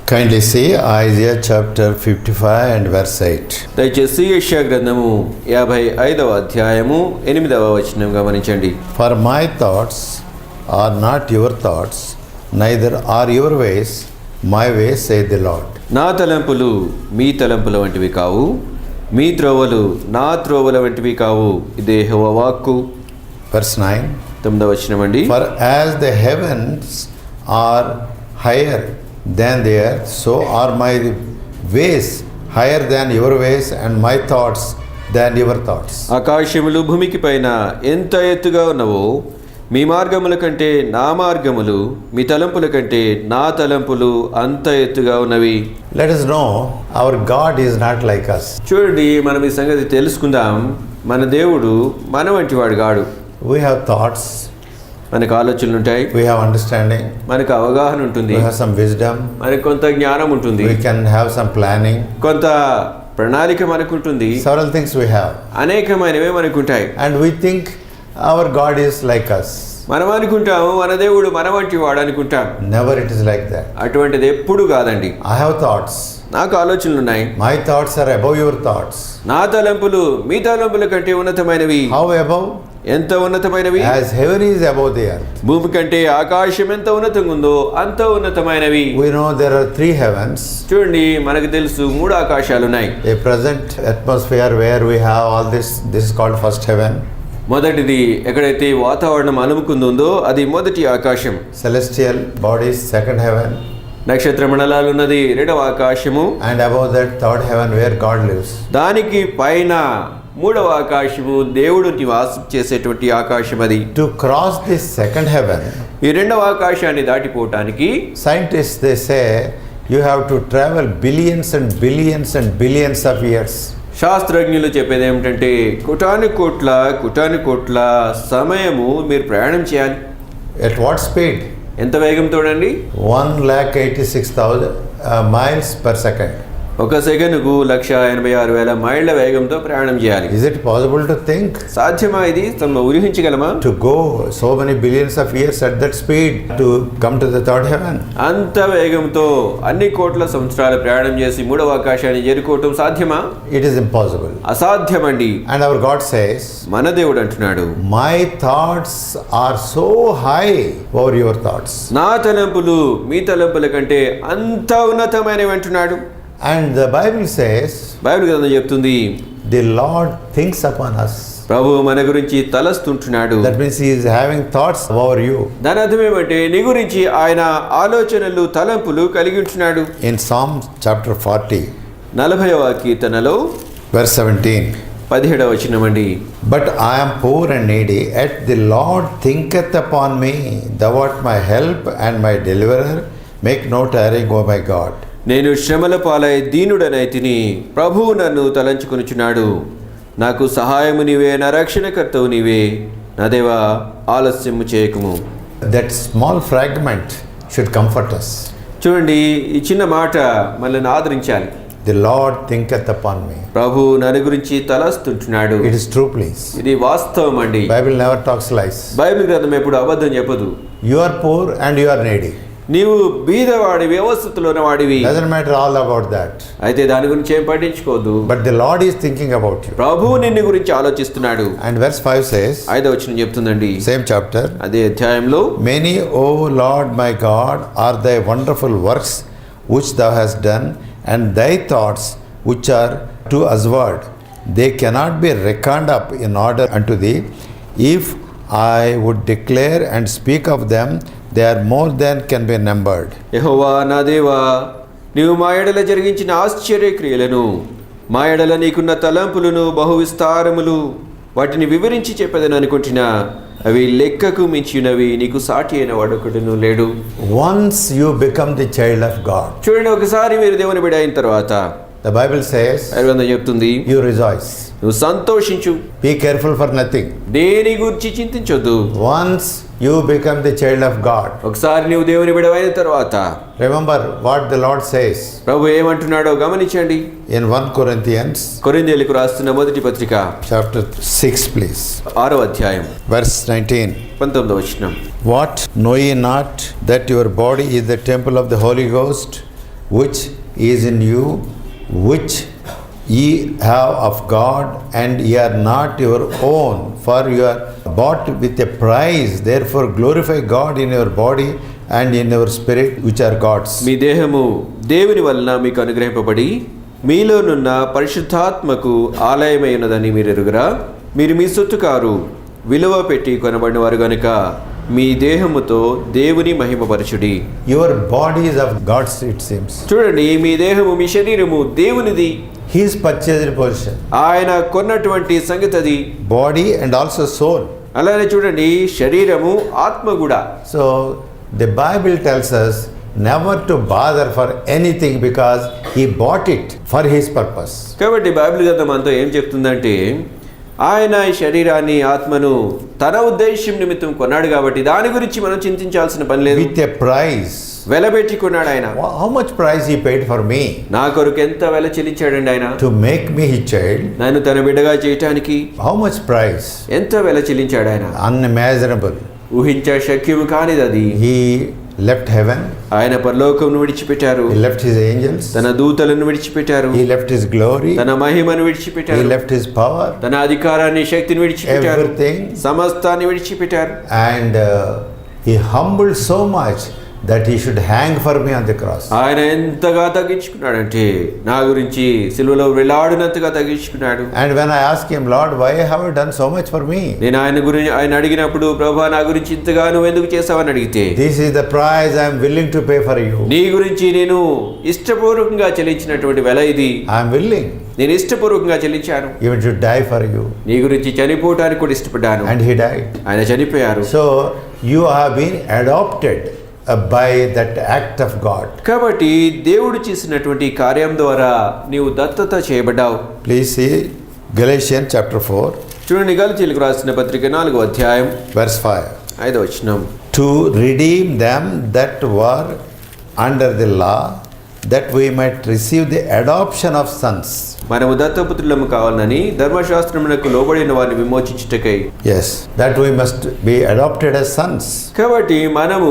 Kindly see Isaiah chapter 55 and verse 8. దయచేసి యెషయా గ్రంథము 55వ అధ్యాయము 8వ వచనం గమనించండి. For my thoughts are not your thoughts, neither are your ways my ways, saith the Lord. నా తలంపులు మీ తలంపుల వంటివి కావు, మీ త్రోవలు నా త్రోవల వంటివి కావు, ఇదే యెహోవా వాక్కు. Verse 9. 9వ వచనం అండి. For as the heavens are higher than the earth, so are my ways higher than your ways, and my thoughts than your thoughts. ఆకాశములు భూమికి పైన ఎంత ఎత్తుగా ఉన్నవో మీ మార్గముల కంటే నా మార్గములు, మీ తలంపుల కంటే నా తలంపులు అంత ఎత్తుగా ఉన్నవి. Let us know our God is not like us. చూడండి, మనం ఈ సంగతి తెలుసుకుందాం. మన దేవుడు మన వంటి వాడు కాడు. We have thoughts, మనకు ఆలోచనలు ఉంటాయి, we have understanding, మనకు అవగాహన ఉంటుంది, we have some wisdom, మనకు కొంత జ్ఞానం ఉంటుంది, we can have some planning, కొంత ప్రణాళిక మనకు ఉంటుంది, several things we have, అనేకమైనవే మనకు ఉంటాయి. and we think our God is like us. మనం అనుకుంటాము మన దేవుడు మన వంటి వాడు అనుకుంటాం. Never it is like that. అటువంటిది ఎప్పుడు కాదండి. I have thoughts, నాకు ఆలోచనలు ఉన్నాయి, my thoughts are above your thoughts. నా తలంపులు మీ తలంపుల కంటే ఉన్నతమైనవి. How above? ఎంత ఉన్నతమైనవి? As heaven is above the earth. భూమి కంటే ఆకాశం ఎంత ఉన్నతంగా ఉందో అంత ఉన్నతమైనవి. We know there are 3 heavens. చూడండి, మనకు తెలుసు 3 ఆకాశాలు ఉన్నాయి. A present atmosphere where we have all this is called first heaven. మొదటిది ఎక్కడైతే వాతావరణం అలుముకుందో అది మొదటి ఆకాశం. Celestial bodies, second heaven. నక్షత్ర మండలాలు ఉన్నది 2వ ఆకాశము. And above that, third heaven where God lives. దానికి పైన 3వ ఆకాశము, దేవుడు నివాసం చేసేటువంటి ఆకాశం అది. To cross this second heaven, ఈ 2వ ఆకాశాన్ని దాటిపోవటానికి scientists they say you have to travel billions and billions and billions of years. శాస్త్రజ్ఞులు చెప్పేది ఏమిటంటే కోటాను కోట్ల సమయము మీరు ప్రయాణం చేయాలి. At what speed? ఎంత వేగంతో అండి? 1,86,000 miles per second. ఒక సెకనుకు 1,86,000 మైళ్ళ వేగంతో ప్రయాణం చేయాలి. Is it possible to think? సాధ్యమా ఇది? ఊహించగలమా? To go so many billions of years at that speed to come to the third heaven. అంత వేగంతో అన్ని కోట్ల సంవత్సరాలు ప్రయాణం చేసి 3వ ఆకాశాన్ని చేరుకోవటం సాధ్యమా? It is impossible. అసాధ్యమండి. And our God says, మన దేవుడు అంటున్నాడు, my thoughts are so high over your thoughts. నా తలంపులు మీ తలంపుల కంటే అంత ఉన్నతమైనవి అంటున్నాడు. And the Bible says, Bible గ్రంథం చెప్తుంది, the Lord thinks upon us. ప్రభువు మన గురించి తలస్తుంటున్నాడు. That means he is having thoughts over you. దాని అర్థం ఏమంటే నీ గురించి ఆయన ఆలోచనలు తలంపులు కలిగి ఉంటున్నాడు. In Psalm chapter 40, 40వ కీర్తనలో verse 17, 17వ వచనం అండి. But I am poor and needy, yet the Lord thinketh upon me. Thou art my help and my deliverer. Make no tarrying, O my God. నేను శ్రమల పాలై దీనుడనైతిని, ప్రభువు నన్ను తలంచుకొనుచున్నాడు. నాకు సహాయము నీవే, నా రక్షణకర్తవు నీవే, నా దేవా ఆలస్యము చేయకుము. That small fragment should comfort us. చూడండి, ఈ చిన్న మాట మనల్ని ఆదరించాలి. The Lord thinketh upon me. ప్రభు నన్ను గురించి తలస్తుంటున్నాడు. It is true, please. ఇది వాస్తవం అండి. Bible never talks lies. Bible గ్రంథం ఎప్పుడు అబద్ధం చెప్పదు. You are poor and you are needy. నీవు బీదవాడివి, అవస్థలో ఉన్నవాడివి. Doesn't matter all about that. అయితే దాని గురించి ఏం పట్టించుకోవద్దు. But the Lord is thinking about you. ప్రభువు నిన్ను గురించి ఆలోచిస్తున్నాడు. And verse 5 says, 5వ వచనం చెప్తుందండి, same chapter, అదే అధ్యాయంలో, many, O Lord my God, are thy wonderful works which thou hast done, and thy thoughts which are to usward, they cannot be reckoned up in order unto thee. If I would declare and speak of them, they are more than can be numbered. యెహోవా నా దేవా, నీవు మా ఎడల జరిగించిన ఆశ్చర్య క్రియలను, మా ఎడల నీకున్న తలంపులను బహు విస్తారములు, వాటిని వివరించి చెప్పేదని అనుకుంటున్నా, అవి లెక్కకు మించినవి, నీకు సాటి అయిన వాడొకడును లేడు. Once you become the child of God, చూడండి, ఒకసారి మీరు దేవుని బిడ్డ అయిన తర్వాత the Bible says, చెప్తుంది, you rejoice. నువ్వు సంతోషించు. Be careful for nothing. దేని గురించి చింతించొద్దు. Once you become the child of God, ఒకసారి నీవు దేవుని బిడ్డ అయిన తర్వాత remember what the Lord says. ప్రభు ఏమంటున్నాడో గమనించండి. In 1 Corinthians, కొరింథీయులకు రాస్తున్న మొదటి పత్రిక chapter 6, please. 6వ అధ్యాయం, Verse 19. 19వ వచనం. What, know ye not that your body is the temple of the Holy Ghost, which is in you, which ye have of God, and ye are not your own, for you are bought with a price. Therefore glorify God in your body and in your spirit, which are God's. మీ దేహము దేవుని వలన మీకు అనుగ్రహింపబడి మీలోనున్న పరిశుద్ధాత్మకు ఆలయమై ఉన్నదని మీరు ఎరుగురా. మీరు మీ సొత్తు car, విలువ పెట్టి కొనబడిన వారు గనుక మీ దేహముతో దేవుని మహిమపరచుడి. Your body is of God's, it seems. చూడండి, మీ దేహము, మీ శరీరము దేవునిది. His purchased possession. ఆయన కొన్నటువంటి సంగతి అది. Body and also soul. అలానే చూడండి, శరీరము, ఆత్మ కూడా. So the Bible tells us never to bother for anything because he bought it for his purpose. కాబట్టి బైబిల్ గ్రంథం అంతా ఏం చెప్తుందంటే, ఆయన ఈ శరీరాన్ని, ఆత్మను తన ఉద్దేశం నిమిత్తం కొన్నాడు కాబట్టి దాని గురించి మనం చింతించాల్సిన పని లేదు. With a price. వెలబెట్టి కొన్నాడు ఆయన. How much price he paid for me? నా కొరకు ఎంత వెల చెల్లించాడండి ఆయన. To make me his child. నన్ను తన బిడ్డగా చేయటానికి. How much price? ఎంత వెల చెల్లించాడు ఆయన. Unimaginable. ఊహించే శక్యము కానిది అది. He left heaven. ఆయన పరలోకమును విడిచిపెట్టారు. He left his angels. తన దూతలను విడిచిపెట్టారు. He left his glory. తన మహిమను విడిచిపెట్టారు. He left his power. తన అధికారాన్ని, శక్తిని విడిచిపెట్టారు. Everything. సమస్తాన్ని విడిచిపెట్టారు. And he humbled so much that he should hang for me on the cross. ఆయన ఎంతగా తగ్గించుకున్నాడంటే నా గురించి సిలువలో వేలాడినంతగా తగ్గించుకున్నాడు. And when I asked him, Lord, why have you done so much for me? నేను ఆయన అడిగినప్పుడు, ప్రభువా నా గురించి ఇంతగా నువ్వు ఎందుకు చేసావని అడిగితే, This is the price I am willing to pay for you. నీ గురించి నేను ఇష్టపూర్వకంగా చెల్లించినటువంటి వెల ఇది. I am willing. నేను ఇష్టపూర్వకంగా చెల్లించాను. Even to die for you. నీ గురించి చనిపోవటానికి కూడా ఇష్టపడ్డాను. And he died. ఆయన చనిపోయారు. So you have been adopted by that act of God. కాబట్టి దేవుడు చేసినటువంటి కార్యం ద్వారా నీవు దత్తత చేయబడ్డావు. Please see Galatians chapter 4. చూడండి, గలతీయులకు రాసిన పత్రిక 4వ అధ్యాయం verse 5. 5వ వచనం. To redeem them that were under the law, that we might receive the adoption of sons. మనము దత్తపుత్రులము కావాలని ధర్మశాస్త్రమునకు లోబడిన వారిని విమోచించుటకై. Yes, that we must be adopted as sons. కాబట్టి మనము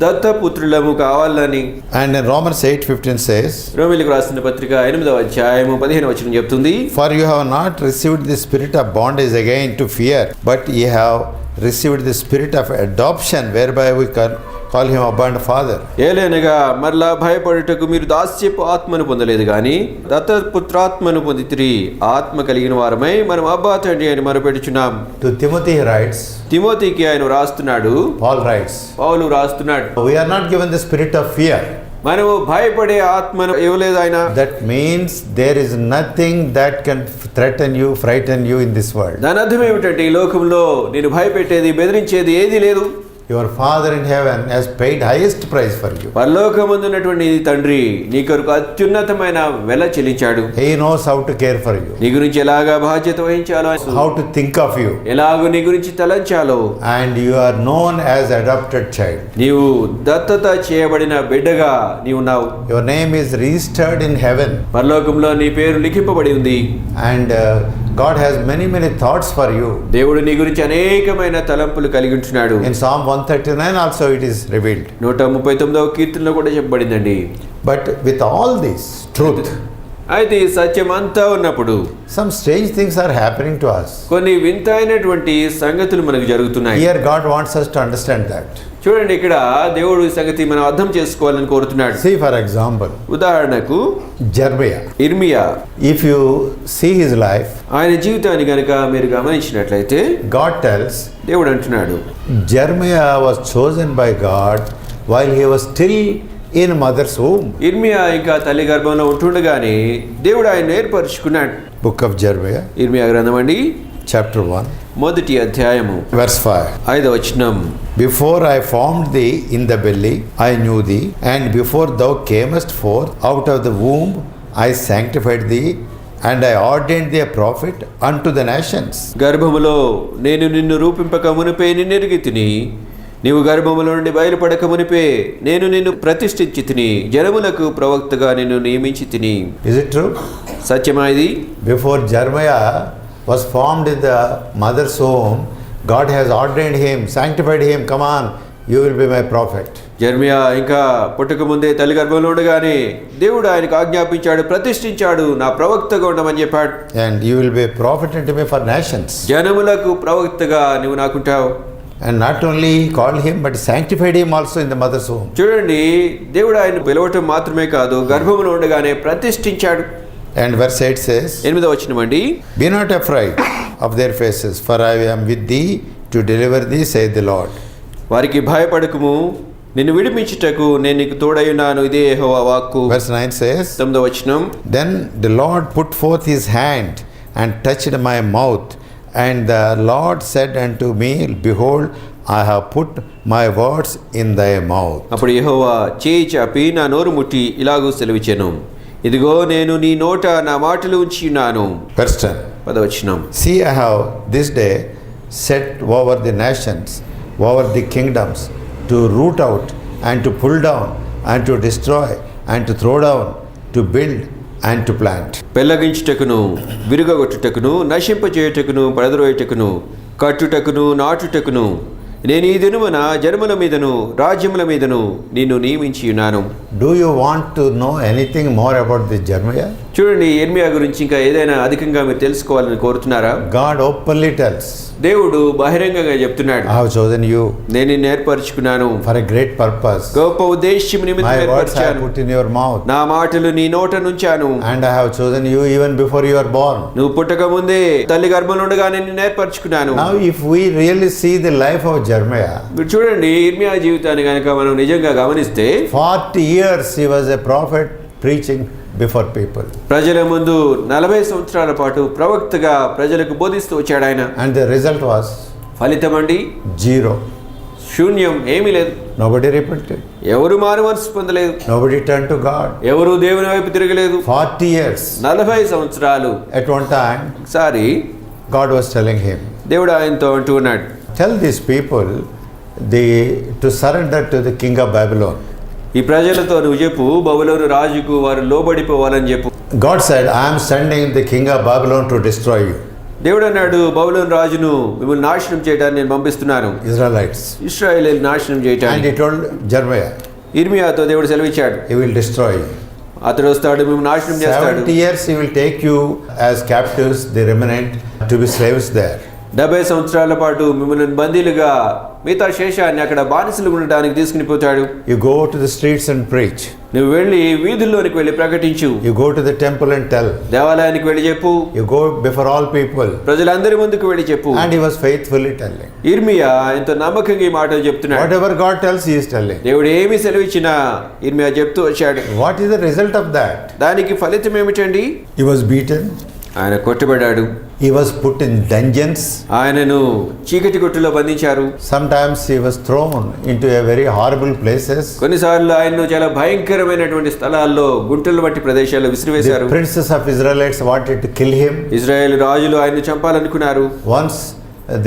దత్తపుత్రులము కావాలని. And in Romans 8:15 says, రోమీయులకు రాసిన పత్రిక 8వ అధ్యాయము 15వ వచనం చెప్తుంది, For you have not received the spirit of bondage again to fear, but ye have received the spirit of adoption, whereby we call him Abba and Father. ఏలైనగా మరలా భయపడుటకు మీరు దాస్యపు ఆత్మను పొందలేదు గాని దత్తపుత్రాత్మను పొందితిరి. ఆత్మ కలిగిన వారమై మనం అబ్బా తండ్రి అని మొరపెట్టుచున్నాం. To Timothy he writes, తిమోతికి ఆయన రాస్తున్నాడు, Paul writes, పౌలు రాస్తున్నాడు, we are not given the spirit of fear. మనము భయపడే ఆత్మను ఇవ్వలేదు ఆయన. That means there is nothing that can threaten you, frighten you in this world. దాని అర్థం ఏమిటంటే, ఈ లోకంలో నేను భయపెట్టేది, బెదిరించేది ఏది లేదు. Your Father in heaven has paid highest price for you. పరలోకమందున్నటువంటి నీ తండ్రి నీ కొరకు అత్యున్నతమైన వెల చెల్లించాడు. He knows how to care for you, నీ గురించి ఎలాగా బాధ్యత వహించాలో, how to think of you, ఎలాగో నీ గురించి తలంచాలో. and you are known as adopted child. నీవు దత్తత చేయబడిన బిడ్డగా నీవు ఉన్నావు. Your name is registered in heaven. పరలోకంలో నీ పేరు లిఖింపబడి ఉంది. And God has many thoughts for you. దేవుడు నీ గురించి అనేకమైన తలంపులు కలిగి ఉంటున్నాడు. In Psalm 139 also it is revealed. 139వ కీర్తనలో కూడా చెప్పబడిందండి. But with all this truth, అయితే ఈ సత్యం అంతా ఉన్నప్పుడు some strange things are happening to us. కొన్ని వింతైనటువంటి సంగతులు మనకు జరుగుతున్నాయి. Here God wants us to understand that. చూడండి, ఇక్కడ దేవుడు ఈ సంగతి మనం అర్థం చేసుకోవాలని కోరుతున్నాడు. See, for example, ఉదాహరణకు Jeremiah. ఇర్మియా. If you see his life, ఆయన జీవితాన్ని గనుక మీరు గమనించినట్లయితే God tells, దేవుడు అంటున్నాడు, Jeremiah was chosen by God while he was still in mother's womb. ఇర్మియా ఇంకా తల్లి గర్భంలో ఉంటుండగానే దేవుడు ఆయన ఏర్పరచుకున్నాడు. Book of Jeremiah, ఇర్మియా గ్రంథం అండి, chapter 1, మొదటి అధ్యాయము verse 5. 5వ వచనం. Before I formed thee in the belly, I knew thee, and before thou camest forth out of the womb, I sanctified thee, and I ordained thee a prophet unto the nations. గర్భములో నేను నిన్ను రూపింపక మునిపే నిన్నెరిగి తిని, నీవు గర్భములో నుండి బయలుపడక మునిపే నేను నిన్ను ప్రతిష్ఠించి తిని, జనములకు ప్రవక్తగా నిన్ను నియమించి తిని. Is it true? సత్యమా ఇది? Before Jeremiah was formed in the mother's womb, God has ordained him, sanctified him. Come on, you will be my prophet. Jeremiah ఇంకా పుట్టక ముందే తల్లి గర్భంలో ఉండగానే దేవుడు ఆయనకు ఆజ్ఞాపించాడు, ప్రతిష్ఠించాడు, నా ప్రవక్తగా ఉండమని చెప్పాడు. And you will be a prophet unto me for nations. జనములకు ప్రవక్తగా నువ్వు నాకుంటావు. And not only called him, but sanctified him also in the mother's womb. చూడండి, దేవుడు ఆయన పిలవటం మాత్రమే కాదు, గర్భంలో ఉండగానే ప్రతిష్ఠించాడు. And verse 8 says, 8వ వచనమండి, Be not afraid of their faces, for I am with thee to deliver thee, saith the Lord. వారికి భయపడకుము, నిన్ను విడిపించుటకు నేను నీకు తోడైయున్నాను, ఇదే యెహోవా వాక్కు. Verse 9 says, 9వ వచనం, Then the Lord put forth his hand and touched my mouth, and the Lord said unto me, Behold, I have put my words in thy mouth. అప్పుడు యెహోవా చేయి చాపి నా నోరు ముట్టి ఇలాగూ సెలవిచ్చెను, ఇదిగో నేను నీ నోట నా మాటలు ఉంచి ఉన్నాను. Verse 10. 10వ వచనం, See, I have this day set over the nations, over the kingdoms, to root out and to pull down and to destroy and to throw down, to build and to plant. పెళ్ళగించుటకును, విరుగగొట్టుటకును, నశింపచేయుటకును, పడద్రోయుటకును, కట్టుటకును, నాటుటకును నేను ఈ దినమున జనముల మీదను రాజ్యముల మీదను నిన్ను నియమించి ఉన్నాను. Do you want to know anything more about this Jeremiah? చూడండి, యెర్మియా గురించి ఇంకా ఏదైనా అధికంగా మీరు తెలుసుకోవాలని కోరుతున్నారా? God openly tells, దేవుడు బహిరంగంగా చెప్తున్నాడు, I have chosen you నేను నిన్ను ఏర్పరచుకున్నాను, for a great purpose. గొప్ప ఉద్దేశ్యం నిమిత్తం My words I have ఏర్పరచాను, put in your mouth, నా మాటలు నీ నోట నుంచాను. and I have chosen you even before you are born. నువ్వు పుట్టక ముందే తల్లి గర్భంలో ఉండగానే నిన్ను ఏర్పరచుకున్నాను. Now, if we really see the life of Jeremiah, మీరు చూడండి, యెర్మియా జీవితాన్ని కనుక మనం నిజంగా గమనిస్తే 40 years he was a prophet preaching before people. ప్రజల ముందు 40 సంవత్సరాల పాటు ప్రవక్తగా ప్రజలకు బోధిస్తూ వచ్చాడు ఆయన. And the result was ఫలితం అండి 0. శూన్యం, ఏమీ లేదు. Nobody repented. ఎవరు మారు మనసు పొందలేదు, Nobody turned to God. ఎవరు దేవుని వైపు తిరగలేదు. 40 years. 40 సంవత్సరాలు. At one time, ఒకసారి God was telling him, దేవుడు ఆయనతో అంటూ ఉన్నాడు, tell these people to surrender to the king of Babylon. ఈ ప్రజలతో నువ్వు చెప్పు, బబులోను రాజుకు వారు లోబడిపోవాలని చెప్పు. God said, I am sending the king of Babylon to destroy you. దేవుడు అన్నాడు, బబులోను రాజును మిమ్మల్ని నాశనం చేయడానికి నేను పంపిస్తున్నాను. Israelites. ఇశ్రాయేలీయులను నాశనం And చేయడానికి. he told Jeremiah, ఇర్మియాతో దేవుడు సెలవిచ్చాడు, he will destroy you. అతడు వస్తాడు, మిమ్మల్ని నాశనం చేస్తాడు. 70 years he will take you as captives, the remnant, to be slaves there. 70 సంవత్సరాల పాటు మిమ్మల్ని బందీలుగా మిగతా శేషాన్ని అక్కడ బానిసలు ఉండడానికి తీసుకుని పోతాడు. You go to the streets and preach. నువ్వు వెళ్ళి వీధుల్లోనికి వెళ్ళి ప్రకటించు. You go to the temple and tell. దేవాలయానికి వెళ్ళి చెప్పు. You go before all people. ప్రజలందరి ముందుకు వెళ్ళి చెప్పు. And he was faithfully telling. ఇర్మియా ఎంతో నమ్మకంగా ఈ మాటలు చెప్తున్నాడు. Whatever God tells, he is telling. దేవుడు ఏమి సెలవిచ్చినా ఇర్మియా చెప్తూ వచ్చాడు. What is the result of that? దానికి ఫలితం ఏమిటండి? He was beaten. ఆయన కొట్టబడ్డాడు. He was put in dungeons. ఆయనను చీకటి కొట్టులో బంధించారు. Sometimes he was thrown into a very horrible places. కొన్నిసార్లు ఆయన్ను చాలా భయంకరమైనటువంటి స్థలాల్లో గుంటల వంటి ప్రదేశాల్లో విసిరివేశారు. The princes of Israelites wanted to kill him. Israel రాజులు ఆయన్ను చంపాలనుకున్నారు. Once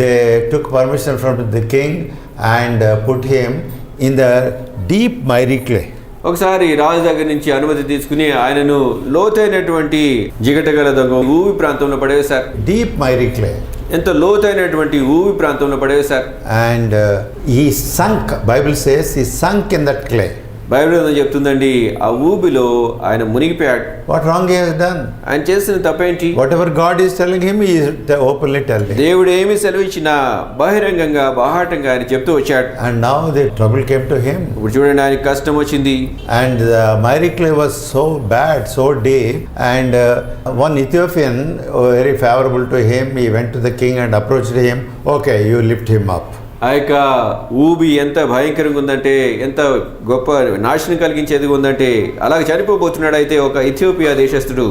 they took permission from the king and put him in the deep miry clay. ఒకసారి రాజు దగ్గర నుంచి అనుమతి తీసుకుని ఆయనను లోతైనటువంటి జిగటగల ఊవి ప్రాంతంలో పడవేశారు. Deep miry clay. ఎంతో లోతైనటువంటి ఊవి ప్రాంతంలో పడవేశారు. And he sunk. Bible says he sunk in that clay. Bible ఏదో చెప్తుందండి, ఆ ఊబిలో ఆయన మునిగిపోయాడు. What wrong he has done? ఆయన చేసిన తప్పేంటి? Whatever God is telling him, he is openly telling. దేవుడు ఏమి సెలవిచ్చినా బహిరంగంగా బాహాటంగా ఆయన చెప్తూ వచ్చాడు. And now the trouble came to him. ఇప్పుడు చూడండి, ఆయనకి కష్టం వచ్చింది. And the miry clay was so bad, so deep. And one Ethiopian, very favorable to him, he went to the king and approached him. Okay, you lift him up. ఆ యొక్క ఊబి ఎంత భయంకరంగా ఉందంటే, ఎంత గొప్ప నాశనం కలిగించేది ఉందంటే, అలాగే చనిపోబోతున్నాడు. అయితే ఒక ఇథియోపియా దేశస్థుడు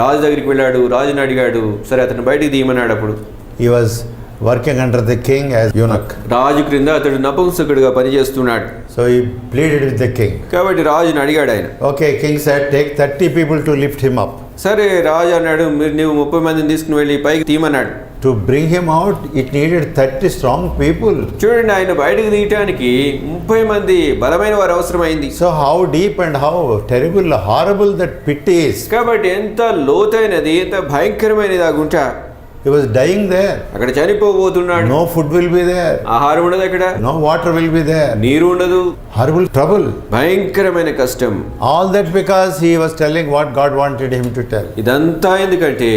రాజు దగ్గరికి వెళ్ళాడు. రాజుని అడిగాడు, సరే అతను బయటికి తీయమన్నాడు. అప్పుడు He was working under the king as eunuch. రాజు క్రింద అతడు నపుంసకుడిగా పనిచేస్తున్నాడు. So he pleaded with the king. కాబట్టి రాజుని అడిగాడు ఆయన. Okay, king said, take 30 people to lift him up. సరే రాజు అన్నాడు, నువ్వు 30 మందిని తీసుకుని వెళ్ళి పైకి తీయమన్నాడు. To bring him out, it needed 30 strong people. చూడండి, ఆయన బయటకు తీయటానికి 30 మంది బలమైన వారు అవసరమైంది. So how deep and how terrible, horrible that pit is. కాబట్టి ఎంత లోతైనది, ఎంత భయంకరమైనది ఆ గుంట. He was dying there. అక్కడ చనిపోబోతున్నాడు. No food will be there. ఆహారం ఉండదు అక్కడ. No water will be there. నీరు ఉండదు. Horrible trouble. భయంకరమైన కష్టం. All that because he was telling what God wanted him to tell. ఇదంతా ఎందుకంటే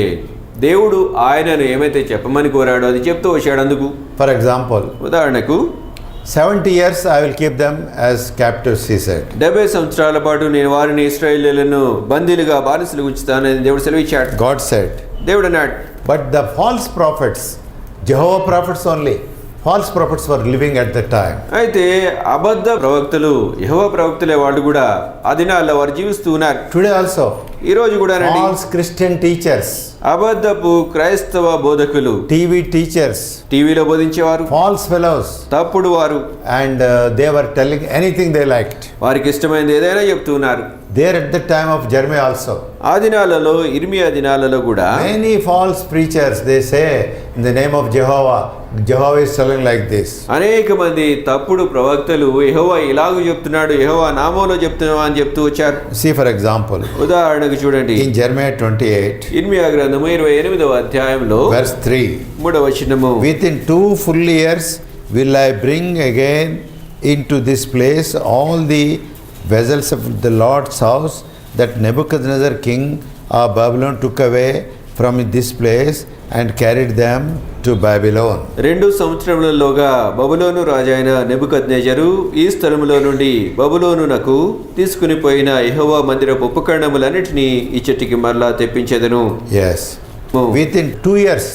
దేవుడు ఆయనను ఏమైతే చెప్పమని కోరాడో అది చెప్తూ వచ్చాడు అందుకు. For example, ఉదాహరణకు 70 years I will keep them as captives, he said. 70 సంవత్సరాల పాటు నేను వారిని ఇశ్రాయేలీయులను బందీలుగా బానిసలుగా ఉంచుతానని దేవుడు సెలవిచ్చాడు. God said. దేవుడు అన్నాడు. But the false prophets, Jehovah prophets only, false prophets were living at that time. అయితే అబద్ధ ప్రవక్తలు యెహోవా ప్రవక్తలే వాళ్ళు కూడా ఆ దినాల్లో వారు జీవిస్తూ ఉన్నారు. Today also, ఈ రోజు కూడా false Christian teachers, అబద్ధపు క్రైస్తవ బోధకులు, TV teachers, టీవీలో బోధించేవారు, false fellows, తప్పుడు వారు, and they were telling anything they liked. వారికి ఇష్టమైనది ఏదైనా చెప్తున్నారు. There at the time of Jeremiah also, ఆ దినాలలో ఇర్మియా దినాలలో కూడా many false preachers, they say in the name of Jehovah, Jehovah is telling like this. అనేక మంది తప్పుడు ప్రవక్తలు యెహోవా ఇలాగూ చెప్తున్నాడు, యెహోవా నామంలో చెప్తున్నావా అని చెప్తూ వచ్చారు. See for example, ఉదాహరణకు చూడండి, in Jeremiah 28, ఇర్మియా గ్రంథము 28వ అధ్యాయంలో verse 3, 3వ వచనము, within 2 full years will I bring again into this place all the vessels of the Lord's house that Nebuchadnezzar king of Babylon took away from this place and carried them to Babylon. 2 సంవత్సరములలోగా బబులోను రాజైన నెబుకద్నెజరు ఈ స్థలములో నుండి బబులోనునకు తీసుకుని పోయిన యెహోవా మందిరపు ఉపకరణములన్నిటినీ ఈ చెట్టుకి మరలా తెప్పించెదను. Yes. Within 2 years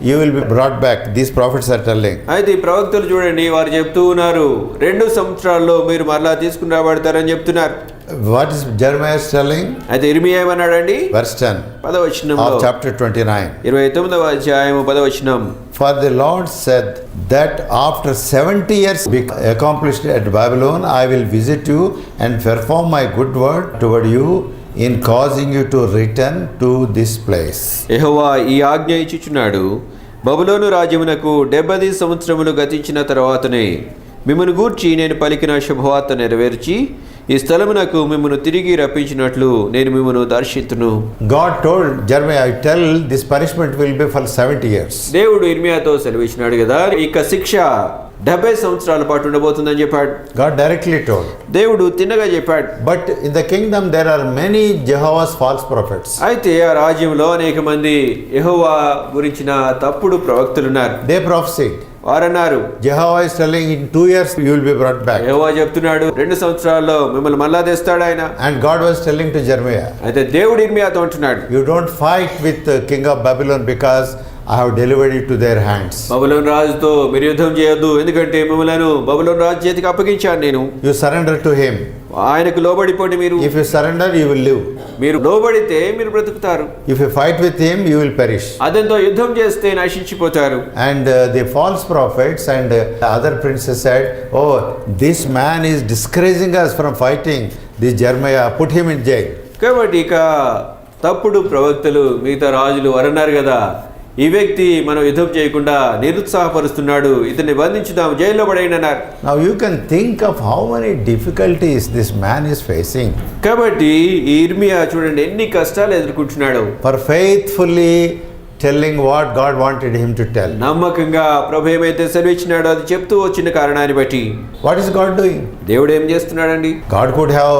you will be brought back. These prophets are telling. అయితే ఈ ప్రవక్తలు చూడండి, వారు చెప్తూ ఉన్నారు 2 సంవత్సరాల్లో మీరు మరలా తీసుకుని రాబడతారని చెప్తున్నారు. What is Jeremiah telling? అయితే ఇర్మియా ఏమన్నాడండి? Verse 10 10వ వచనంలో of chapter 29. 29వ అధ్యాయము 10వ వచనం, For the Lord said that after 70 years be accomplished at Babylon, I will visit you and perform my good word toward you in causing you to return to this place. యెహోవా ఈ ఆజ్ఞ ఇచ్చుచున్నాడు, బబులోను రాజ్యమునకు 70 సంవత్సరములు గతించిన తర్వాతనే మిమ్మను గూర్చి నేను పలికిన శుభవార్త నెరవేర్చి ఈ స్థలమునకు మిమ్మను తిరిగి రప్పించినట్లు నేను మిమ్మను దర్శింతును. God told Jeremiah, I tell this punishment will be for 70 years. దేవుడు ఇర్మియాతో సెలవిచ్చినాడు కదా, ఇక శిక్ష 70 సంవత్సరాల పాటు ఉండబోతుందని చెప్పాడు. God directly told. దేవుడు తిన్నగా చెప్పాడు. But in the kingdom there are many Jehovah's false prophets. అయితే ఆ రాజ్యంలో అనేక మంది యెహోవా గురించిన తప్పుడు ప్రవక్తలు ఉన్నారు. They prophesied. వారన్నారు, Jehovah is telling in 2 years you will be brought back. యెహోవా చెప్తున్నాడు 2 సంవత్సరాల్లో మిమ్మల్ని మళ్ళా తెస్తాడు ఆయన. And God was telling to Jeremiah, అయితే దేవుడు ఇర్మియాతో అంటున్నాడు, you don't fight with the king of Babylon because I have delivered it to their hands. బబులోను రాజుతో మీరు యుద్ధం చేయొద్దు, ఎందుకంటే మిమ్మల్ని బబులోను రాజు చేతికి అప్పగించాను నేను. You surrender to him. ఆయనకు లోబడిపోండి మీరు. If you surrender, you will live. మీరు లోబడితే మీరు బ్రతుకుతారు. If you fight with him, you will perish. అతనితో యుద్ధం చేస్తే నశించిపోతారు. And the false prophets and other princes said, oh, this man is discouraging us from fighting this Jeremiah, put him in jail. కాబట్టి ఇక తప్పుడు ప్రవక్తలు మిగతా రాజులు అన్నారు కదా, ఈ వ్యక్తి మనం యుద్ధం చేయకుండా నిరుత్సాహపరుస్తున్నాడు, ఇతన్ని బంధించుదాం, జైల్లో పడేయండి అన్నారు. Now you can think of how many difficulties this man is facing. కాబట్టి ఈ ఇర్మియా చూడండి ఎన్ని కష్టాలు ఎదుర్కొంటున్నాడు. For faithfully telling what God wanted him to tell. నమ్మకంగా ప్రభు ఏమైతే సెలవిచ్చినాడో అది చెప్తూ వచ్చిన కారణాన్ని బట్టి What is God doing? దేవుడు ఏం చేస్తున్నాడండి? God could have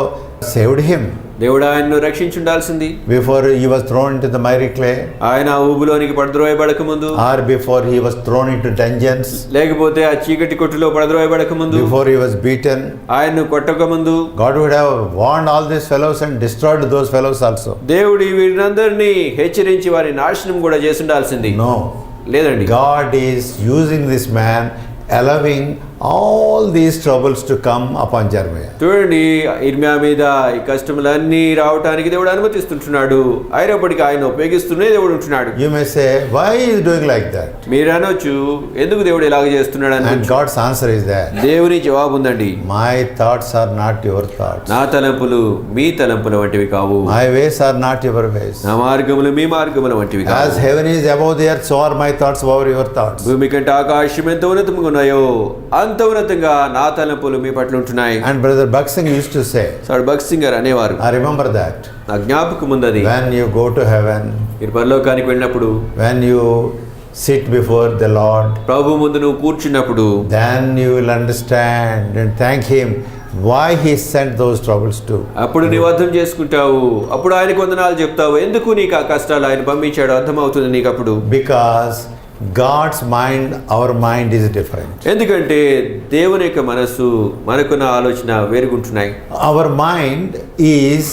saved him దేవుడు ఆయన్ను రక్షించుండాల్సింది. before he was thrown into the miry clay, ఆయన ఊబులోనికి పడద్రోయబడక ముందు, or before he was thrown into dungeons, లేకపోతే ఆ చీకటి కొట్టులో పడద్రోయబడక ముందు, before he was beaten. ఆయన్ను కొట్టక ముందు God would have warned all these fellows and destroyed those fellows also. దేవుడు వీరినందరినీ హెచ్చరించి వారి నాశనం కూడా చేసి ఉండాల్సింది. No. లేదండి. God is using this man, allowing all these troubles to come upon Jeremiah. చూడండి, ఇర్మియా మీద ఈ కష్టములన్నీ రావటానికి దేవుడు అనుమతిస్తుంటున్నాడు, అయినప్పటికీ ఆయన ఉపయోగిస్తూనే దేవుడు ఉంటున్నాడు. You may say, why he is doing like that? మీరు అనొచ్చు, ఎందుకు దేవుడు ఇలాగ చేస్తున్నాడు అని. And God's answer is that దేవుని జవాబు ఉందండి, my thoughts are not your thoughts. నా తలంపులు మీ తలంపుల వంటివి కావు. My ways are not your ways. నా మార్గములు మీ మార్గముల వంటివి కావు. As heaven is above the earth, so are my thoughts above your thoughts. భూమి కంటే ఆకాశం ఎంత ఉన్నతంగా ఉన్నాయో అంత ఉన్నతంగా నా తలంపులు మీ పట్ల ఉంటున్నాయి. And brother Baksing used to say, Bhagat Singh గారు అనేవారు, I remember that. నా జ్ఞాపకం ఉంది అది. When you go to heaven, మీరు పరలోకానికి వెళ్ళినప్పుడు, when you sit before the Lord, ప్రభు ముందు నువ్వు కూర్చున్నప్పుడు then you will understand and thank Him why He sent those troubles to. అప్పుడు నీవు అర్థం చేసుకుంటావు, అప్పుడు ఆయనకు వందనాలు చెప్తావు, ఎందుకు నీకు ఆ కష్టాలు ఆయన పంపించాడు అర్థమవుతుంది నీకు అప్పుడు. Because God's mind, our mind is different. ఎందుకంటే దేవుని యొక్క మనస్సు మనకున్న ఆలోచన వేరుగుంటున్నాయి. Our mind is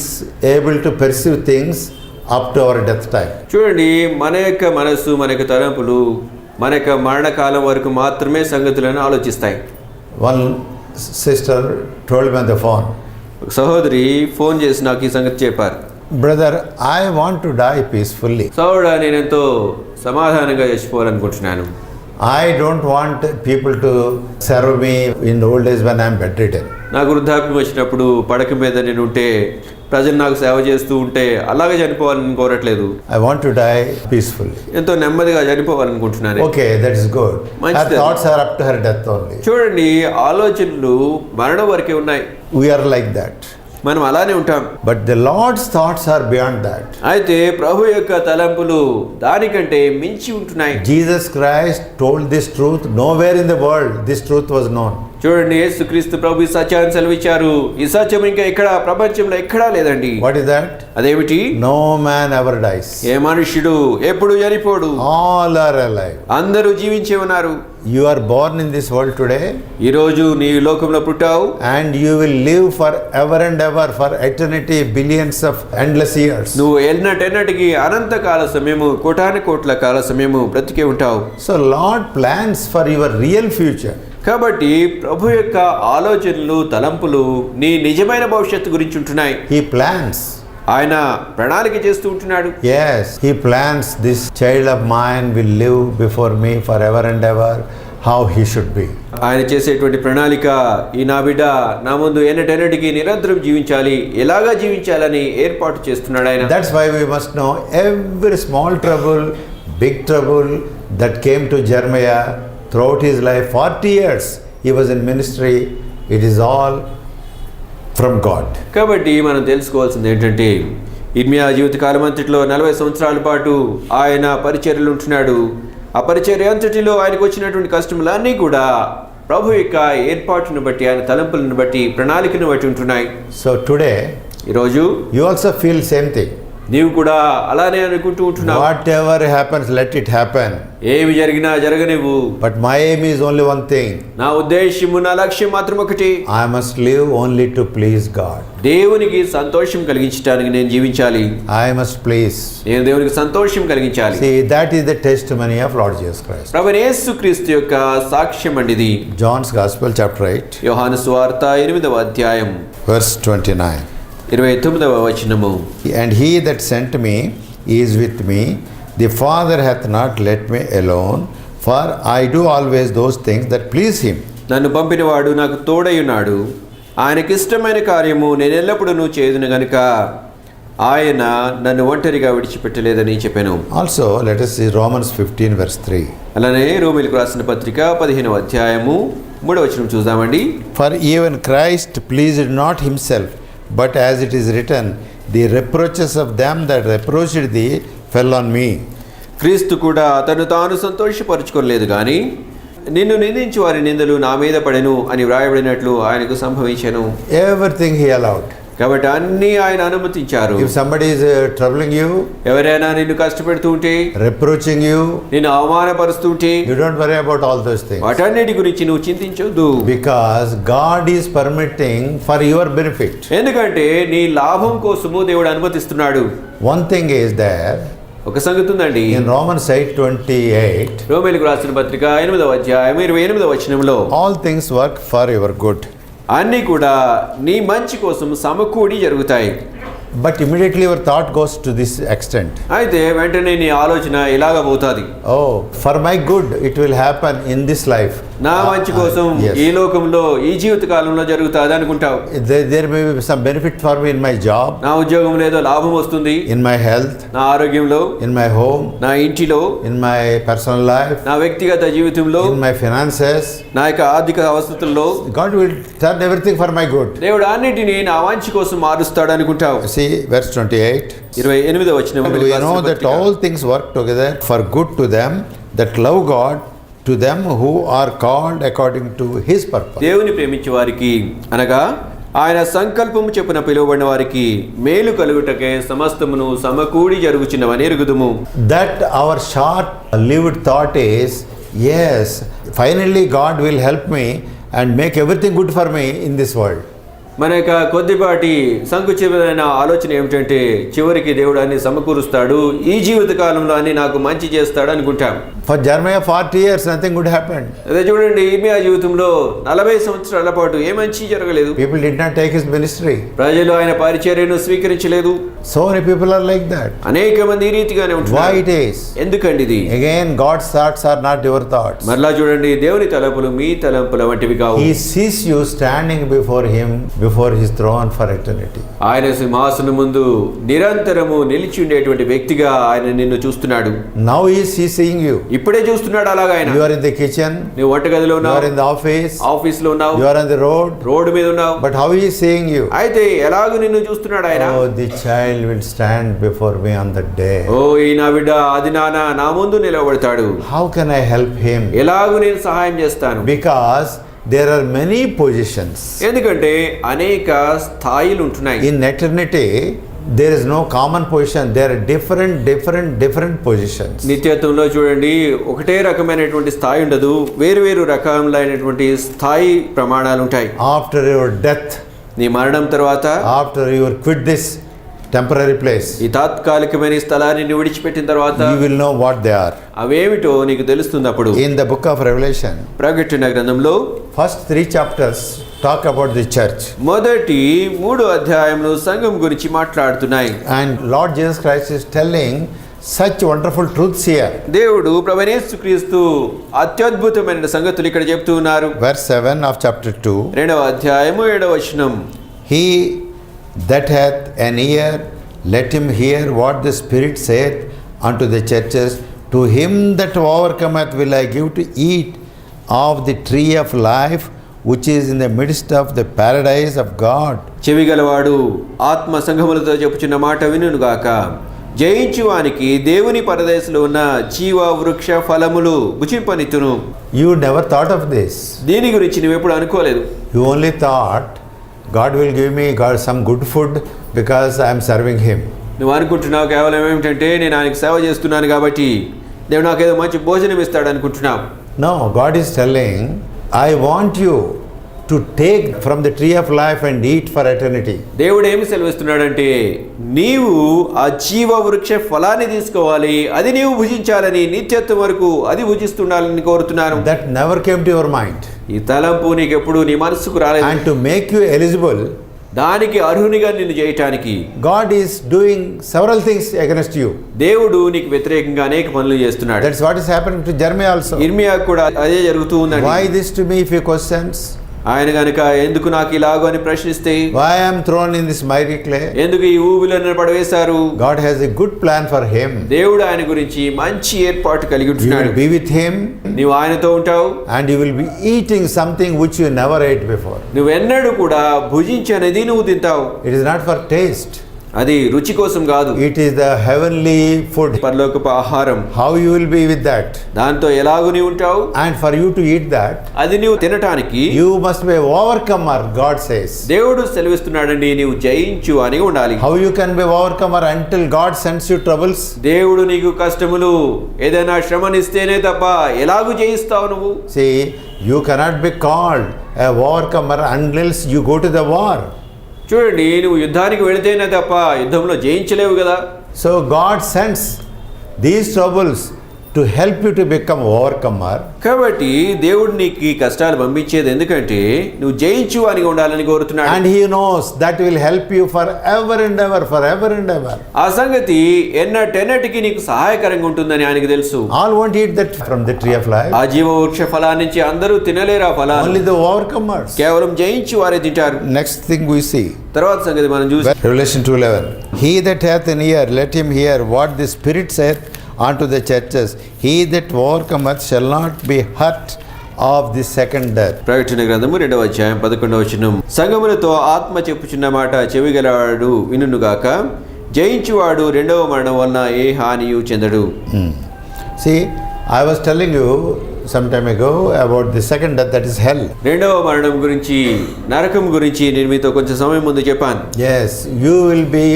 able to perceive things up to our death time. చూడండి, మన యొక్క మనస్సు, మన యొక్క తలంపులు మన యొక్క మరణకాలం వరకు మాత్రమే సంగతులను ఆలోచిస్తాయి. One sister told me on the phone, సహోదరి ఫోన్ చేసి నాకు ఈ సంగతి చెప్పారు. brother, I want to die peacefully. సహోదరా, నేను ఎంతో సమాధానంగా చచ్చిపోవాలనుకుంటున్నాను. I don't want people to serve me in the old days when I am bedridden. నాకు వృద్ధాప్యం వచ్చినప్పుడు పడక మీద నేను ఉంటే ప్రజలు నాకు సేవ చేస్తూ ఉంటే అలాగే చనిపోవాలని కోరట్లేదు. I want to die peacefully. ఎంతో నెమ్మదిగా చనిపోవాలనుకుంటున్నాను. Okay, that is good. Her మంచిది. thoughts are up to her death only. చూడండి, ఆలోచనలు మరణం వరకే ఉన్నాయి. We are like that. మనం అలానే ఉంటాం. But the Lord's thoughts are beyond that. అయితే ప్రభు యొక్క తలంపులు దానికంటే మించి ఉంటున్నాయి. Jesus Christ told this truth. Nowhere in the world this truth was known. చూడండి, యేసుక్రీస్తు ప్రభు ఈ సత్యాన్ని సెలవిచ్చారు. ఈ సత్యం ఇంకా ఎక్కడ ప్రపంచంలో ఎక్కడా లేదండి. What is that? అదేమిటి? No man ever dies. ఏ మనుష్యుడు ఎప్పుడు చనిపోడు, All are alive. అందరూ జీవించే ఉన్నారు. You are born in this world today, ఈ రోజు నీ లోకంలో పుట్టావు, and you will live for ever and ever, for eternity, billions of endless years. నువ్వు ఎన్నటెన్నటికి అనంత కాల సమయము, కోటాను కోట్ల కాల సమయము బ్రతికే ఉంటావు. So Lord plans for your real future. కాబట్టి ప్రభు యొక్క ఆలోచనలు, తలంపులు నీ నిజమైన భవిష్యత్తు గురించి ఉంటున్నాయి. He plans. ఆయన ప్రణాళిక చేస్తూ ఉంటున్నాడు. Yes, He plans. This child of mine will live before me forever and ever, how he should be. ఆయన చేసేటువంటి ప్రణాళిక, ఈ నా బిడ్డ నా ముందు ఎన్నటెన్నటికి నిరంతరం జీవించాలి, ఎలాగా జీవించాలని ఏర్పాటు చేస్తున్నాడు ఆయన. That's why we must know every small trouble, big trouble that came to Jeremiah throughout his life. 40 years he was in ministry. It is all from God. కాబట్టి మనం తెలుసుకోవాల్సింది ఏంటంటే, ఇర్మియా జీవితకాలం అంతటిలో 40 సంవత్సరాల పాటు ఆయన పరిచర్యలు ఉంటున్నాడు. ఆ పరిచర్య అంతటిలో ఆయనకు వచ్చినటువంటి కష్టములన్నీ కూడా ప్రభు యొక్క ఏర్పాటును బట్టి, ఆయన తలంపులను బట్టి, ప్రణాళికను బట్టి ఉంటున్నాయి. So today ఈరోజు you also feel same thing. నీవు కూడా అలానే అనుకుంటూ ఉంటున్నావు. Whatever happens, let it happen. ఏమి జరిగినా జరగనివ్వు. But my aim is only one thing. నా ఉద్దేశము, నా లక్ష్యం మాత్రం ఒకటి. I must live only to please God. దేవునికి సంతోషం కలిగించడానికి నేను జీవించాలి. I must please. నేను దేవునికి సంతోషం కలిగించాలి. See, that is the testimony of Lord Jesus Christ. ప్రభువైన యేసుక్రీస్తు యొక్క సాక్ష్యం అండిది. John's Gospel, chapter 8, యోహాను సువార్త 8వ అధ్యాయం verse 29. 29వ వచనము. And he that sent me is with me. The Father hath not let me alone, for I do always those things that please him. నన్ను పంపినవాడు నాకు తోడై ఉన్నాడు. ఆయనకిష్టమైన కార్యము నేను ఎల్లప్పుడూ చేయుదును గనుక ఆయన నన్ను ఒంటరిగా విడిచిపెట్టలేదని చెప్పాను. Also, let us see Romans 15, verse 3. అలానే రోమీయులకు రాసిన పత్రిక 15వ అధ్యాయము 3వ వచనం చూద్దామండి. For even Christ pleased not himself, but as it is written, the reproaches of them that reproached thee fell on me. క్రీస్తు కూడా తను తాను సంతోషపరుచుకోలేదు కానీ నిన్ను నిందించు వారి నిందలు నా మీద పడెను అని వ్రాయబడినట్లు ఆయనకు సంభవించెను. Everything he allowed. కాబట్టి అన్నీ ఆయన అనుమతించారు. If somebody is troubling you, ఎవరైనా నిన్ను కష్టపెడుతూ ఉంటే, reproaching you, నిన్ను అవమానపరుస్తుంటే, you don't worry about all those things. వాటన్నిటి గురించి నువ్వు చింతించొద్దు. Because God is permitting for your benefit. ఎందుకంటే నీ లాభం కోసము దేవుడు అనుమతిస్తున్నాడు. One thing is there. ఒక సంగతి ఉందండి. In Romans 8:28, రోమీయులకు రాసిన పత్రిక 8వ అధ్యాయం 28వ వచనంలో, all things work for your good. అన్నీ కూడా నీ మంచి కోసం సమకూడి జరుగుతాయి. But immediately your thought goes to this extent. అయితే వెంటనే నీ ఆలోచన ఇలాగ పోతుంది. Oh, for my good it will happen in this life. నా మంచి కోసం yes. ఈ లోకంలో, ఈ జీవిత కాలంలో జరుగుతుంది అనుకుంటావు. There may be some benefit for me in my job, నా ఉద్యోగంలో ఏదో లాభం వస్తుంది, in my health, నా ఆరోగ్యంలో, in my home, నా ఇంటిలో, in my personal life, నా వ్యక్తిగత జీవితంలో, in my finances. నా యొక్క ఆర్థిక అవస్థల్లో God will turn everything for my good. దేవుడు అన్నిటినీ నా మంచి కోసం మారుస్తాడు అనుకుంటావు. See verse 28. 28వ వచనం. And we know that all things work together for good to them that love God, to them who are called according to his purpose. దేవుని ప్రేమించే వారికి అనగా ఆయన సంకల్పము చెప్పున పిలువబడిన వారికి మేలు కలుగుటకే సమస్తమును సమకూడి జరుగుచున్నవని ఎరుగుదుము. That our short lived thought is, yes, finally God will help me and make everything good for me in this world. మన యొక్క కొద్దిపాటి సంకుచితమైన ఆలోచన ఏమిటంటే చివరికి దేవుడు అన్ని సమకూరుస్తాడు, ఈ జీవిత కాలంలో అన్ని నాకు మంచి చేస్తాడు అనుకుంటాం. For Jeremiah 40 years nothing good happened. అదే చూడండి, ఇర్మియా జీవితంలో 40 సంవత్సరాల పాటు ఏ మంచి జరగలేదు. People did not take his ministry. ప్రజలు ఆయన పరిచర్యను స్వీకరించలేదు. So many people are like that. అనేక మంది ఈ రీతిగానే ఉంటున్నారు. Why it is? ఎందుకండి ఇది? Again, God's thoughts are not your thoughts. మరలా చూడండి, దేవుని తలంపులు మీ తలంపుల వంటివి కావు. He sees you standing before him, before his throne for eternity. ఆయన సింహాసనం ముందు నిరంతరము నిలిచి ఉండేటువంటి వ్యక్తిగా ఆయన నిన్ను చూస్తున్నాడు. Now he is seeing you. ఇప్పుడే చూస్తున్నాడు అలాగా ఆయన. You are in the kitchen. నువ్వు వంటగదిలో ఉన్నావు. You are in the office. Office లో ఉన్నావు. You are on the road. Road మీద ఉన్నావు. But how he is seeing you? అయితే ఎలాగూ నిన్ను చూస్తున్నాడు ఆయన. Oh, the child will stand before me on that day. ఓ ఈ నా బిడ్డ అది నా ముందు నిలబడతాడు. How can I help him? ఎలాగూ నేను సహాయం చేస్తాను. Because there are many positions. ఎందుకంటే అనేక స్థాయిలు ఉంటున్నాయి. In eternity there is no common position. There are different positions. నిత్యత్వంలో చూడండి, ఒకటే రకమైనటువంటి స్థాయి ఉండదు, వేరు రకములైనటువంటి స్థాయి ప్రమాణాలు ఉంటాయి. After your death, నీ మరణం తర్వాత, after you quit this temporary place, ఈ తాత్కాలికమైన స్థలాన్ని నువ్వు విడిచిపెట్టిన తర్వాత you will know what they are. అవేమిటో నీకు తెలుస్తుంది అప్పుడు. In the book of Revelation, ప్రకటన గ్రంథంలో first 3 chapters talk about the church. మొదటి 3 అధ్యాయములు సంఘం గురించి మాట్లాడుతున్నాయి. And Lord Jesus Christ is telling such wonderful truths here. దేవుడు ప్రభువైన యేసుక్రీస్తు అత్యద్భుతమైన సంగతులు ఇక్కడ చెప్తూ ఉన్నారు. Verse 7 of chapter 2. 2వ అధ్యాయము 7వ వచనం. He that hath an ear, let him hear what the Spirit saith unto the churches. To him that overcometh will I give to eat of the tree of life, which is in the midst of the paradise of God. చెవిగలవాడు ఆత్మ సంఘములతో చెప్పుచున్న మాట వినుగాక. జయించువానికి దేవుని పరదేశంలో ఉన్న జీవ వృక్ష ఫలములు భుజింపనిత్తును. You never thought of this. దీని గురించి నువ్వు ఎప్పుడు అనుకోలేదు. You only thought God will give me some good food because I am serving him. నువ్వు అనుకుంటున్నావు కేవలం ఏమిటంటే నేను ఆయనకు సేవ చేస్తున్నాను కాబట్టి దేవుడు నాకేదో మంచి భోజనం ఇస్తాడు అనుకుంటున్నావు. No, God is telling, I want you to take from the tree of life and eat for eternity. దేవుడు ఏమి సెలవిస్తున్నాడంటే నీవు ఆ జీవ వృక్ష ఫలాన్ని తీసుకోవాలి, అది నీవు భుజించాలని, నిత్యత్వం వరకు అది భుజిస్తుండాలని కోరుతున్నాను. That never came to your mind. ఈ తలంపు నీకు ఎప్పుడు నీ మనసుకు రాలేదు. And to make you eligible, దానికి అర్హునిగా నిన్ను చేయటానికి God is doing several things against you. దేవుడు నీకు వ్యతిరేకంగా అనేక పనులు చేస్తున్నాడు. That's what is happening to Jeremiah also. ఇర్మియా కూడా అదే జరుగుతూ ఉందండి. Why this to me, if you questions? ఆయన గనుక ఎందుకు నాకు ఇలాగో అని ప్రశ్నిస్తే, Why I am thrown in this miry clay? ఎందుకు ఈ ఊబిలో పడవేశారు? God has a good plan for him. దేవుడు ఆయన గురించి మంచి ఏర్పాటు కలిగి You ఉంటున్నాడు. will be with him. నీవు ఆయనతో ఉంటావు. And you will be eating something which you never ate before. నువ్వెన్నడూ కూడా భుజించనేది నువ్వు తింటావు. It is not for taste. అది రుచి కోసం కాదు. It is the heavenly food. పరలోకపు ఆహారం. How you will be with that? దాంతో ఎలాగూ నీవు ఉంటావు. And for you to eat that, అది నీవు తినటానికి you must be an overcomer, God says. దేవుడు సెలవిస్తున్నాడండి, నీవు జయించు అని ఉండాలి. How you can be overcomer until God sends you troubles? దేవుడు నీకు కష్టములు ఏదైనా శ్రమనిస్తేనే తప్ప ఎలాగూ జయిస్తావు నువ్వు? See, you cannot be called a overcomer unless you go to the war. చూడండి, నువ్వు యుద్ధానికి వెళితేనే తప్ప యుద్ధంలో జయించలేవు కదా. So God sends these troubles to help you to become overcomer. కాబట్టి దేవుడు నీకు ఈ కష్టాలు పంపించేది ఎందుకంటే నువ్వు జయించు అని ఉండాలని కోరుతున్నాడు. And he knows that will help you forever and ever, forever and ever. ఆ సంగతి ఎన్నటెన్నటికి నీకు సహాయకరంగా ఉంటుందని ఆయనకు తెలుసు. All won't eat that from the tree of life. ఆ జీవ వృక్ష ఫలాన్ని నుంచి అందరూ తినలేరు ఆ ఫలాన్ని. Only the overcomers. కేవలం జయించి వారే తింటారు. Next thing we see. తర్వాత సంగతి మనం చూసి Revelation 2:11. He that hath an ear, let him hear what the Spirit saith unto the churches. He that overcometh shall not be hurt of the second death. ప్రకటన గ్రంథము 2వ అధ్యాయం 11వ వచనం. సంగములతో ఆత్మ చెప్పుచున్న మాట చెవిగలవాడు వినుగాక. జయించువాడు రెండవ మరణం వలన ఏ హానియు చెందడు. See, I was telling you some time ago about the second death, that is hell. రెండవ మరణం గురించి, నరకం గురించి నేను మీతో కొంచెం సమయం ముందు చెప్పాను. Yes, you will be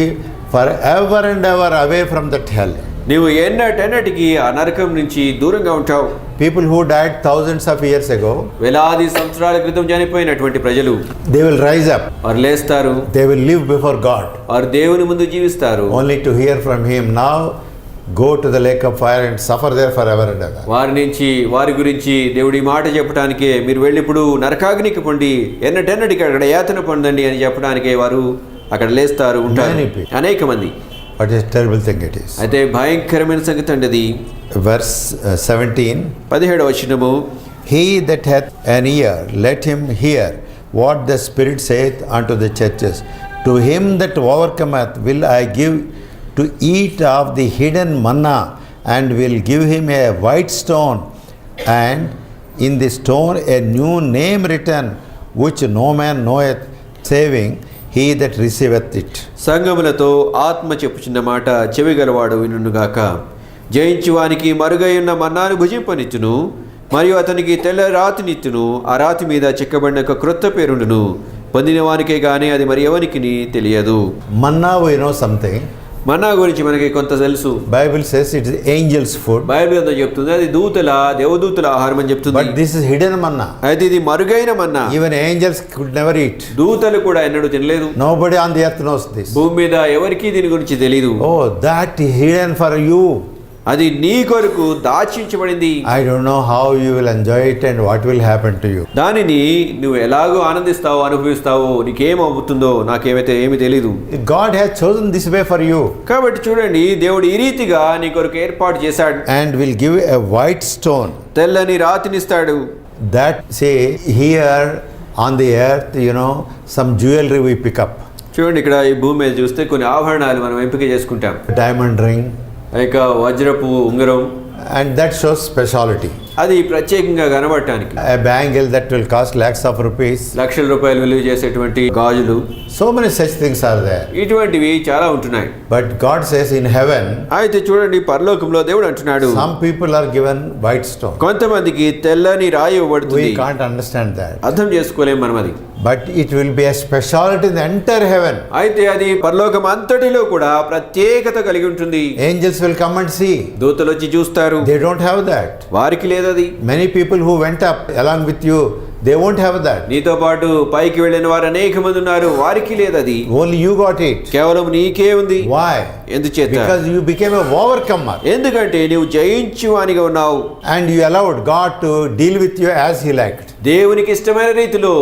forever and ever away from that hell. నీవు ఎన్నటికి ఆ నరకం నుంచి దూరంగా ఉంటావు. People who died thousands of years ago, వేలాది సంవత్సరాల క్రితం చనిపోయినటువంటి ప్రజలు, they will rise up. వారు లేస్తారు. They will live before God. వారు దేవుని ముందు జీవిస్తారు. Only to hear from Him, now go to the lake of fire and suffer there forever and ever. వారి గురించి దేవుడి మాట చెప్పడానికే, మీరు వెళ్ళి ఇప్పుడు నరకాగ్నికి పొండి ఎన్నటికి అక్కడ యాతన పొందండి అని చెప్పడానికే వారు అక్కడ లేస్తారు ఉంటారు అనేక మంది. What a terrible thing it is. అయితే భయంకరమైన సంగతి అండి అది. Verse 17. 17వ వచనము, He that hath an ear, let him hear what the Spirit saith unto the churches. To him that overcometh will I give to eat of the hidden manna, and will give him a white stone, and in the stone a new name written, which no man knoweth, saving he that receiveth it. సంగములతో ఆత్మ చెప్పుచున్న మాట చెవిగలవాడు వినుగాక. జయించువానికి మరుగై ఉన్న మన్నాను భుజింపనిచ్చును, మరియు అతనికి తెల్ల రాతినిత్తును, ఆ రాతి మీద చెక్కబడిన ఒక క్రొత్త పేరుండును. పొందిన వానికే గానీ అది మరి ఎవరికి తెలియదు. Manna, we know something. మన్నా గురించి మనకి కొంత తెలుసు. Bible says it is angels food. Bible అంతా చెప్తుంది అది దేవదూతల ఆహారం అని చెప్తుంది. But this is hidden manna. అయితే ఇది మరుగైన మన్నా. Even angels could never eat. దూతలు కూడా ఎన్నడూ తినలేదు. Nobody on the earth knows this. భూమి మీద ఎవరికీ దీని గురించి తెలియదు. Oh, that hidden for you. అది నీ కొరకు దాచించబడింది. I don't know how you will enjoy it and what will happen to you. దానిని నువ్వు ఎలాగో ఆనందిస్తావో అనుభవిస్తావో నీకేమవుతుందో నాకేమైతే ఏమీ తెలీదు. God has chosen this way for you. కాబట్టి చూడండి, దేవుడు ఈ రీతిగా నీ కొరకు ఏర్పాటు చేశాడు. And will give a white stone. తెల్లని రాతినిస్తాడు. That say here on the earth, some jewelry we pick up. చూడండి, ఇక్కడ ఈ భూమి మీద చూస్తే కొన్ని ఆభరణాలు మనం ఎంపిక చేసుకుంటాం. Diamond ring. ఇక వజ్రపు ఉంగరం. And that shows speciality. అది ప్రత్యేకంగా కనబడటానికి. A bangle that will cost lakhs of rupees. లక్షల రూపాయలు విలువ చేసేటువంటి గాజులు. So many such things are there. ఇటువంటివి చాలా ఉంటున్నాయి. But God says in heaven, అయితే చూడండి, పరలోకంలో దేవుడు అంటున్నాడు, some people are given white stone. కొంతమందికి తెల్లని రాయి ఇవ్వబడుతుంది. We can't understand that. అర్థం చేసుకోలేం మనం అది. But it will be a speciality in the entire heaven. అయితే అది పరలోకం అంతటిలో కూడా ప్రత్యేకత కలిగి ఉంటుంది. Angels will come and see. దూతలు వచ్చి చూస్తారు. They don't have that. వారికి లేదది. Many people who went up along with you, they won't have that. నీతో పాటు పైకి వెళ్ళిన వారు అనేక మంది ఉన్నారు, వారికి లేదది. Only you got it. కేవలం నీకే ఉంది. Why? ఎందుచేత? Because you became a overcomer. ఎందుకంటే నీవు జయించువానిగా ఉన్నావు. And you allowed God to deal with you as He liked. దేవునికి ఇష్టమైన రీతిలో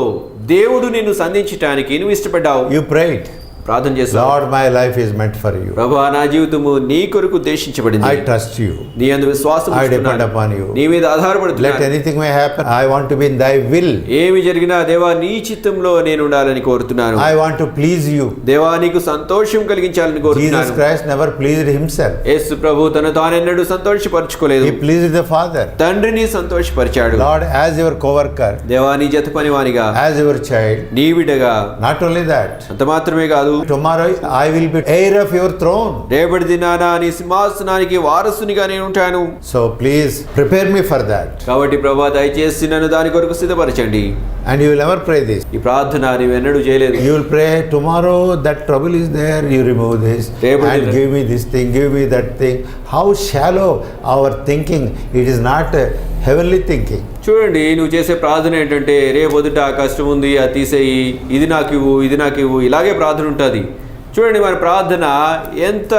దేవుడు నిన్ను సంధించటానికి నువ్వు ఇష్టపడ్డావు. You prayed. ప్రార్థన చేశావు. Lord, my life is meant for you. ప్రభువా, నా జీవితము నీ కొరకు ఉద్దేశించబడింది. I trust you. నీ యందు విశ్వాసం I depend ఉంచుతున్నాను. upon you. నీ మీద ఆధారపడుతున్నాను. Let anything may happen, I want to be in thy will. ఏమి జరిగినా దేవా నీ చిత్తంలో నేను ఉండాలని కోరుతున్నాను. I want to please you. దేవా నీకు సంతోషం కలిగించాలని కోరుతున్నాను. Jesus Christ never pleased himself. యేసు ప్రభు తను తానెన్నడూ సంతోషపరచుకోలేదు. He pleased the Father. తండ్రిని సంతోషపరిచాడు. Lord, as your co-worker, దేవా నీ జత పనివానిగా, as your child, నీ బిడ్డగా, not only that, అంత మాత్రమే కాదు, tomorrow I will be heir of your throne. రేపటి దినాన నీ సింహాసనానికి వారసునిగా నేను ఉంటాను. So please prepare me for that. కాబట్టి ప్రభువా, దయచేసి నన్ను దాని కొరకు సిద్ధపరచండి. And you will never pray this. ఈ ప్రార్థన నీవు ఎన్నడూ చేయలేదు. You will pray, tomorrow that trouble is there, you remove this and give me this thing, give me that thing. How shallow our thinking. It is not heavenly thinking. చూడండి, నువ్వు చేసే ప్రార్థన ఏంటంటే, రేపొద్దుట కష్టం ఉంది, అది తీసేయి, ఇది నాకు ఇవ్వు, ఇలాగే ప్రార్థన ఉంటుంది. చూడండి, మన ప్రార్థన ఎంత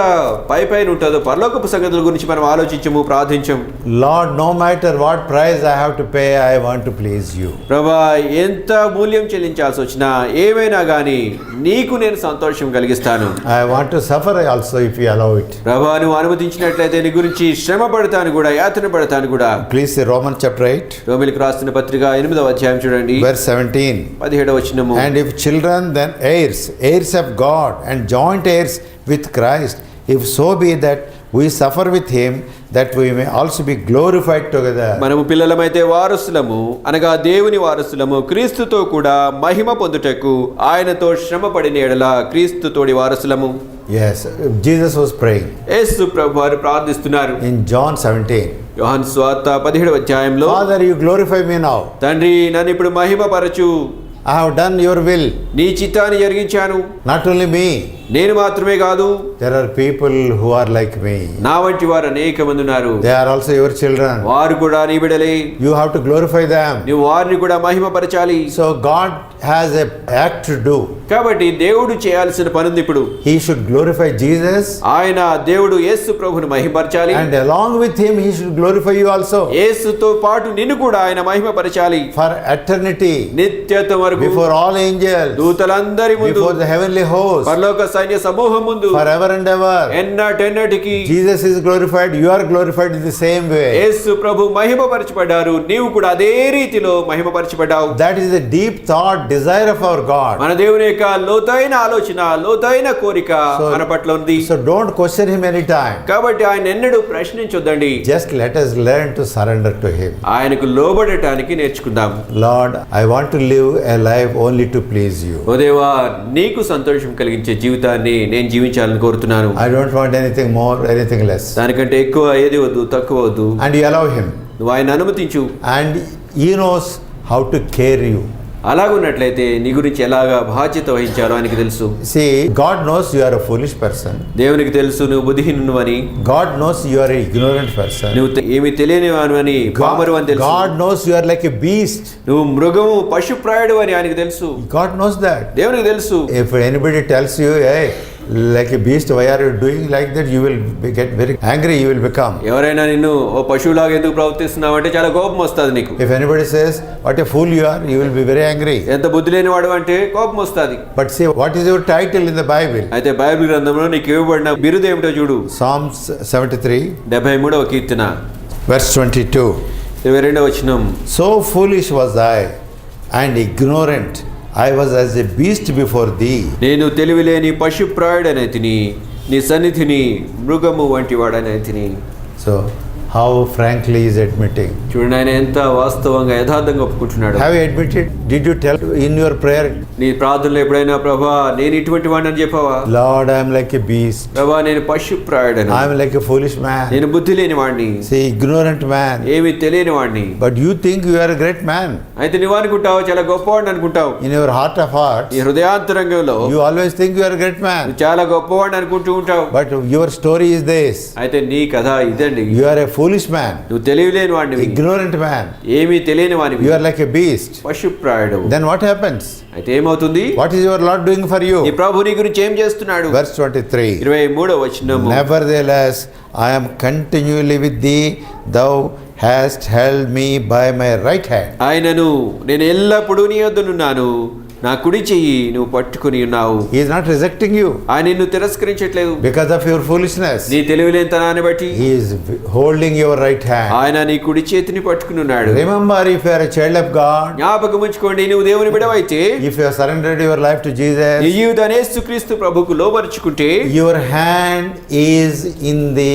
పైన ఉంటుందో పరలోకపు సంగతుల గురించి మనం ఆలోచించము, ప్రార్థించము. Lord, no matter what price I have to pay, I want to please you. ప్రభువా, ఎంత మూల్యం చెల్లించాల్సి వచ్చినా ఏమైనా కానీ నీకు నేను సంతోషం కలిగిస్తాను. I want to suffer also if you allow it. ప్రభువా, నువ్వు అనుమతించినట్లయితే నీ గురించి శ్రమ పడతాను కూడా, యాతన పడతాను కూడా. Please see Romans chapter 8. రోమీయులకు రాసిన పత్రిక 8వ అధ్యాయం చూడండి, verse 17. 17వ వచనము. And if children, then heirs of God, and joint heirs with Christ, if so be that we suffer with him, that we may also be glorified together. మనము పిల్లలమైతే వారసులము, అనగా దేవుని వారసులము, క్రీస్తుతో కూడా మహిమ పొందుటకు ఆయనతో శ్రమ పడిన ఎడల క్రీస్తుతోడి వారసులము. Yes, Jesus was praying. యేసు ప్రభువారు ప్రార్థిస్తున్నారు. In John 17. యోహాను సువార్త 17వ అధ్యాయంలో, Father, you glorify me now. తండ్రి నన్ను ఇప్పుడు మహిమపరచు, I have done your will. నీ చిత్తాన్ని జరిగించాను. Not only me, నేను మాత్రమే కాదు, there are people who are like me. నా వంటి వారు అనేక మంది ఉన్నారు. They are also your children. వారు కూడా నీ బిడ్డలే. You have to glorify them. నువ్వు వారిని కూడా మహిమపరచాలి. So God has a act to do. కాబట్టి దేవుడు చేయాల్సిన పని ఉంది ఇప్పుడు. He should glorify Jesus. ఆయన దేవుడు యేసు ప్రభువును మహిమపరచాలి. And along with him, he should glorify you also. యేసుతో పాటు నిన్ను కూడా ఆయన మహిమపరచాలి. For eternity. నిత్యత వరకు. Before all angels. దూతలందరి ముందు. Before the heavenly host. పరలోక సైన్య సమూహం ముందు. Forever and ever. ఎన్నటెన్నటికి. Jesus is glorified. You are glorified in the same way. యేసు ప్రభు మహిమపరచబడ్డారు. నీవు కూడా అదే రీతిలో మహిమపరచబడ్డావు. That is the deep thought, desire of our God. మన దేవుని యొక్క లోతైన ఆలోచన, లోతైన కోరిక మన పట్ల ఉంది. So don't question him anytime. కాబట్టి ఆయన ఎన్నడూ ప్రశ్నించొద్దండి. Just let us learn to surrender to him. ఆయనకు లోబడటానికి నేర్చుకుందాం. Lord, I want to live a life only to please you. ఓ దేవా, నీకు సంతోషం కలిగించే జీవితాన్ని నేను జీవించాలని కోరుతున్నాను. I don't want anything more, anything less. దానికంటే ఎక్కువ ఏది వద్దు, తక్కువ వద్దు. And you allow him. నువ్వు ఆయన అనుమతించు. And he knows how to care you. అలాగున్నట్లయితే నీ గురించి ఎలాగా బాధ్యత వహించాలో ఆయనకి తెలుసు. See, God knows you are a foolish person. దేవునికి తెలుసు నువ్వు బుద్ధిహీనుడు అని. God knows you are an ignorant person. నువ్వు ఏమి తెలియనివాడు అని, పామరు అని తెలుసు. God knows you are like a beast. నువ్వు మృగము, పశుప్రాయుడు అని ఆయనకి తెలుసు. God knows that. దేవునికి తెలుసు. If anybody tells you, hey, like a beast, why are you doing like that? You will get very angry. You will become. ఎవరైనా నిన్ను ఓ పశువులాగా ఎందుకు ప్రవర్తిస్తున్నావు అంటే చాలా కోపం వస్తుంది నీకు. If anybody says, what a fool you are, you will be very angry. ఎంత బుద్ధి లేనివాడు అంటే కోపం వస్తుంది. But see, what is your title in the Bible? అయితే బైబిల్ గ్రంథంలో నీకు ఇవ్వబడిన బిరుదు ఏమిటో చూడు. Psalms 73, 73వ కీర్తన, verse 22. 22వ వచనం. So foolish was I and ignorant. I was as a beast before thee. నేను తెలివిలేని పశుప్రాయుడనైతిని, నీ సన్నిధిని మృగము వంటి వాడనైతిని. So how frankly he is admitting. చూడండి ఆయన ఎంత వాస్తవంగా యథార్థంగా ఒప్పుకుంటున్నాడు. Have you admitted? Did you tell in your prayer? నీ ప్రార్థనలో ఎప్పుడైనా ప్రభా నేను ఇటువంటి వాడిని అని చెప్పావా? Lord, I am like a beast. ప్రభా నేను పశుప్రాయుడను. I am like a foolish man. నేను బుద్ధి లేని వాడిని. See, ignorant man. ఏమి తెలియని వాడిని. But you think you are a great man. అయితే నువ్వు అనుకుంటావు చాలా గొప్పవాడిని అనుకుంటావు. In your heart of hearts, ఈ హృదయాంతరంగంలో you always think you are a great man. నువ్వు చాలా గొప్పవాడిని అనుకుంటూ ఉంటావు. But your story is this. అయితే నీ కథ ఇదండి. You are a foolish man. నువ్వు తెలియలేని వాడిని. Ignorant man. ఏమీ తెలియని వాడివి. You are like a beast. పశుప్రాయుడు. Then what happens? అయితే ఏమవుతుంది? What is your Lord doing for you? నీ ప్రభు నీ గురించి ఏం చేస్తున్నాడు? Verse 23. 23వ వచనము. Nevertheless, I am continually with thee. Thou hast held me by my right hand. ఆయనను నేను ఎల్లప్పుడూ నీ యొద్దనున్నాను, నా కుడి చెయ్యి నువ్వు పట్టుకుని ఉన్నావు. He is not rejecting you. ఆయన నిన్ను తిరస్కరించట్లేదు. Because of your foolishness. నీ తెలివిలేనితనాన్ని బట్టి He is holding your right hand. ఆయన నీ కుడి చేతిని పట్టుకుని ఉన్నాడు. Remember, if you are a child of God, జ్ఞాపకం ఉంచుకోండి, నువ్వు దేవుని బిడ్డవైతే, if you have surrendered your life to Jesus, నీ జీవితాన్ని యేసుక్రీస్తు ప్రభువుకు లోబరుచుకుంటే, your hand is in the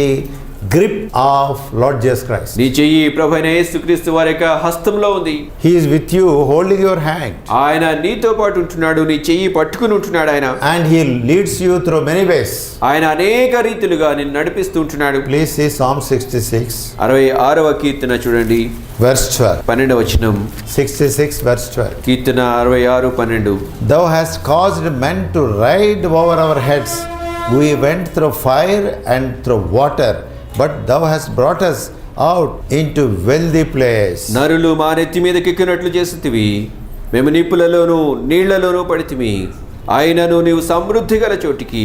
grip of Lord Jesus Christ. నీ చెయ్యి ప్రభువైన యేసుక్రీస్తు వారి యొక్క హస్తంలో ఉంది. He is with you, holding your hand. ఆయన నీతో పాటు ఉంటున్నాడు, నీ చెయ్యి పట్టుకుని ఉంటున్నాడు ఆయన. And he leads you through many ways. ఆయన అనేక రీతిలుగా నిన్ను నడిపిస్తూ ఉంటున్నాడు. Please see Psalm 66. 66వ కీర్తన చూడండి, verse 12. 12వ వచనం. 66 verse 12. Keerthana 66, 12. Thou hast caused men to ride over our heads. We went through fire and through water, but thou hast brought us out into wealthy place. నరులు మా నెత్తి మీద కెక్కినట్లు చేసితివి, మేము నిప్పులలోను నీళ్లలోనూ పడితిమి, ఆయనను నీవు సమృద్ధి గల చోటికి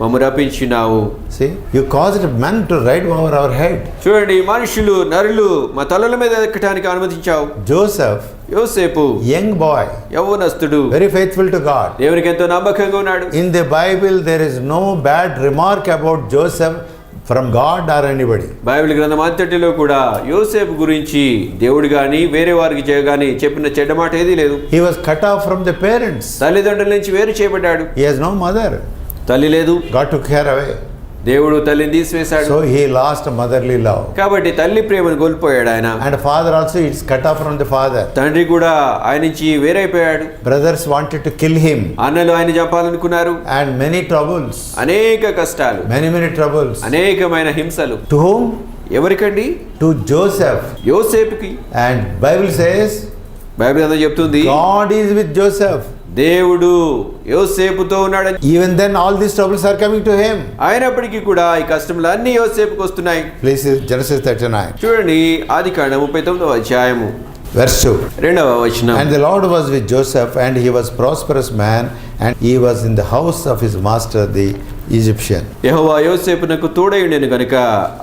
మమ్ము రప్పించినావు. See, you caused men to ride over our head. చూడండి, మనుషులు నరులు మా తలల మీద ఎక్కడానికి అనుమతించావు. Joseph, యోసేపు young boy, యవ్వనస్తుడు, very faithful to God. దేవునికి ఎంతో నమ్మకంగా ఉన్నాడు. In the Bible there is no bad remark about Joseph from God or anybody. Bible గ్రంథం అంతటిలో కూడా యోసేపు గురించి దేవుడు గాని వేరే వారికి చేయగాని చెప్పిన చెడ్డ మాట ఏదీ లేదు. He was cut off from the parents. తల్లిదండ్రుల నుంచి వేరు చేయబడ్డాడు. He has no mother. తల్లి లేదు. God took her away. దేవుడు తల్లిని తీసివేశాడు. So he lost motherly love. కాబట్టి తల్లి ప్రేమను కోల్పోయాడు ఆయన. And father also is cut off from the father. తండ్రి కూడా ఆయన నుంచి వేరైపోయాడు. Brothers wanted to kill him. అన్నలు ఆయన చంపాలనుకున్నారు. And many troubles. అనేక కష్టాలు, Many troubles. అనేకమైన హింసలు. To whom? ఎవరికండి? To Joseph. యోసేపుకి. And Bible says, Bible అంతా చెప్తుంది God is with Joseph. దేవుడు యోసేపుతో ఉన్నాడని. Even then all these troubles are coming to him. అయినప్పటికీ కూడా ఈ కష్టములు అన్ని యోసేపుకు వస్తున్నాయి. Please, Genesis 39. చూడండి ఆదికాండం 39వ అధ్యాయము Verse 2. 2వ వచనం. And the Lord was with Joseph, and he was prosperous man, and he was in the house of his master the Egyptian. యెహోవా యోసేపునకు తోడై ఉండెను గనుక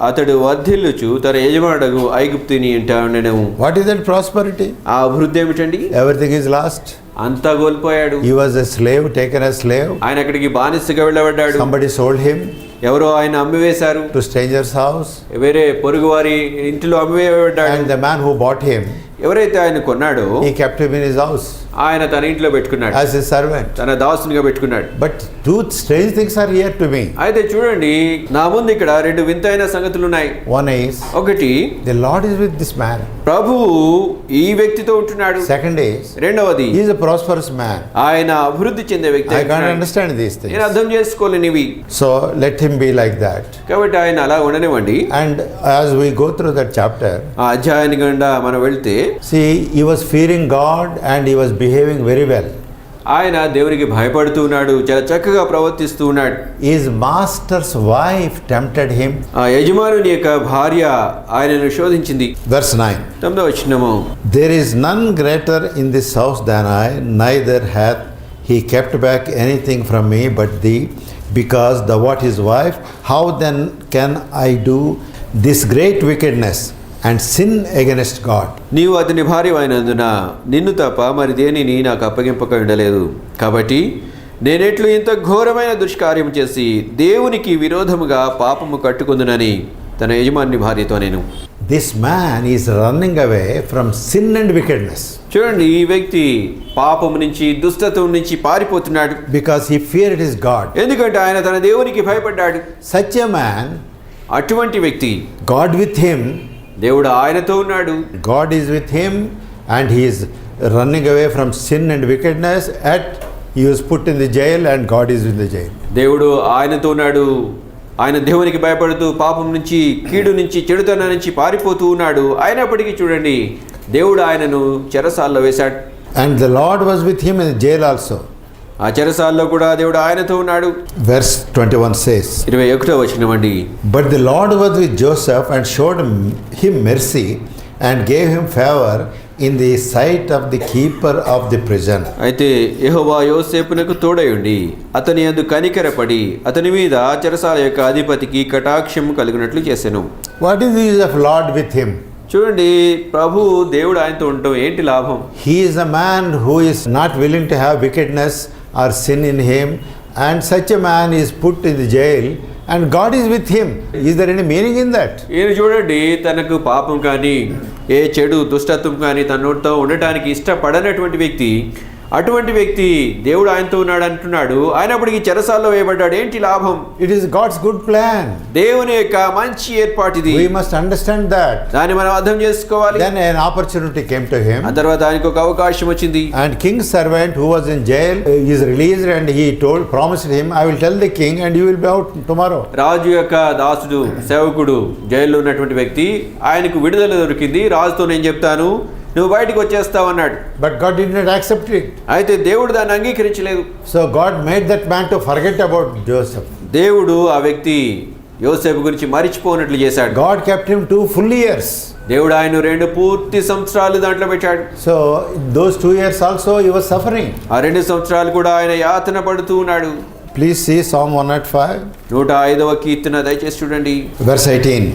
అతడు వర్ధిల్లుచు తన యజమానుడగు ఐగుప్తుని ఇంట ఉండెను. What is that prosperity? ఆ అభివృద్ధి ఏమిటండి? Everything is lost. అంతా కోల్పోయాడు. He was a slave, taken as slave. ఆయన అక్కడికి బానిసగా వెళ్ళబడ్డాడు. Somebody sold him ఎవరో ఆయన అమ్మివేశారు. to stranger's house. వేరే పొరుగు వారి ఇంటిలో అమ్మివేయబడ్డాడు. And the man who bought him, ఎవరైతే ఆయన కొన్నాడో he kept him in his house ఆయన తన ఇంట్లో పెట్టుకున్నాడు. as his servant. తన దాసునిగా పెట్టుకున్నాడు. But two strange things are here to me. అయితే చూడండి నా ముందు ఇక్కడ రెండు వింతైన సంగతులు ఉన్నాయి. One is, ఒకటి, the Lord is with this man. ప్రభువు ఈ వ్యక్తితో ఉంటున్నాడు. Second is, రెండవది, he is a prosperous man. ఆయన అభివృద్ధి చెందే వ్యక్తి. I can't understand these things. నేను అర్థం చేసుకోలేనివి. So let him be like that. కాబట్టి ఆయన అలా ఉండనివ్వండి. And as we go through that chapter, ఆ అధ్యాయాన్ని గుండా మనం వెళ్తే, see, he was fearing God and he was behaving very well. ఆయన దేవునికి భయపడుతూ ఉన్నాడు, చాలా చక్కగా ప్రవర్తిస్తూ ఉన్నాడు. His master's wife tempted him. ఆ యజమానుని యొక్క భార్య ఆయనను శోధించింది. Verse 9. 9వ వచనము. There is none greater in this house than I, neither hath he kept back anything from me but thee, because thou art his wife. How then can I do this great wickedness and sin against God? నీవు అతని భార్య అయినందున నిన్ను తప్ప మరి దేనిని నాకు అప్పగింపక ఉండలేదు. కాబట్టి నేనెట్లు ఇంత ఘోరమైన దుష్కార్యం చేసి దేవునికి విరోధముగా పాపము కట్టుకుందునని తన యజమాని భార్యతో నేను. This man is running away from sin and wickedness. చూడండి ఈ వ్యక్తి పాపము నుంచి దుష్టత్వం నుంచి పారిపోతున్నాడు. Because he feared his God. ఎందుకంటే ఆయన తన దేవునికి భయపడ్డాడు. Such a man, అటువంటి వ్యక్తి, God with him, దేవుడు ఆయనతో ఉన్నాడు. God is with him, and he is running away from sin and wickedness. At he was put in the jail, and God is in the jail. దేవుడు ఆయనతో ఉన్నాడు. ఆయన దేవునికి భయపడుతూ పాపం నుంచి, కీడు నుంచి, చెడుతనం నుంచి పారిపోతూ ఉన్నాడు. అయినప్పటికీ చూడండి దేవుడు ఆయనను చెరసాల్లో వేశాడు. And the Lord was with him in the jail also. ఆ చెరసాల్లో కూడా దేవుడు ఆయనతో ఉన్నాడు. Verse 21 says, 21వ వచనం అండి. But the Lord was with Joseph and showed him mercy and gave him favor in the sight of the keeper of the prison. అయితే యెహోవా యోసేపునకు తోడయుండి అతని యందు కనికరపడి అతని మీద చెరసాల యొక్క అధిపతికి కటాక్షం కలుగునట్లు చేసెను. What is the use of Lord with him? చూడండి ప్రభు దేవుడు ఆయనతో ఉండటం ఏంటి లాభం? He is a man who is not willing to have wickedness or sin in him, and such a man is put in the jail and God is with him. Is there any meaning in that? ఈయన చూడండి తనకు పాపం కానీ ఏ చెడు దుష్టత్వం కానీ తనతో ఉండటానికి ఇష్టపడనటువంటి వ్యక్తి, అటువంటి వ్యక్తి దేవుడు ఆయనతో ఉన్నాడు అంటున్నాడు. అయినప్పటికీ చెరసాల్లో వేయబడ్డాడు. ఏంటి లాభం? It is God's good plan. దేవుని యొక్క మంచి ఏర్పాటు ఇది. We must understand that. దాన్ని మనం అర్థం చేసుకోవాలి. Then an opportunity came to him. ఆ తర్వాత ఆయనకు ఒక అవకాశం వచ్చింది. And king's servant who was in jail is released, and he promised him, I will tell the king and you will be out tomorrow. రాజు యొక్క దాసుడు, సేవకుడు, జైల్లో ఉన్నటువంటి వ్యక్తి, ఆయనకు విడుదల దొరికింది. రాజుతో నేను చెప్తాను, నువ్వు బయటికి వచ్చేస్తావు అన్నాడు. But God did not accept it. అయితే దేవుడు దాన్ని అంగీకరించలేదు. So God made that man to forget about Joseph. దేవుడు ఆ వ్యక్తి యోసేపు గురించి మరిచిపోనట్లు చేశాడు. God kept him 2 full years. దేవుడు ఆయన 2 పూర్తి సంవత్సరాలు దాంట్లో పెట్టాడు. So those 2 years also he was suffering. ఆ 2 సంవత్సరాలు కూడా ఆయన యాతన పడుతూ ఉన్నాడు. Please see Psalm 105. 105వ కీర్తన దయచేసి చూడండి. Verse 18.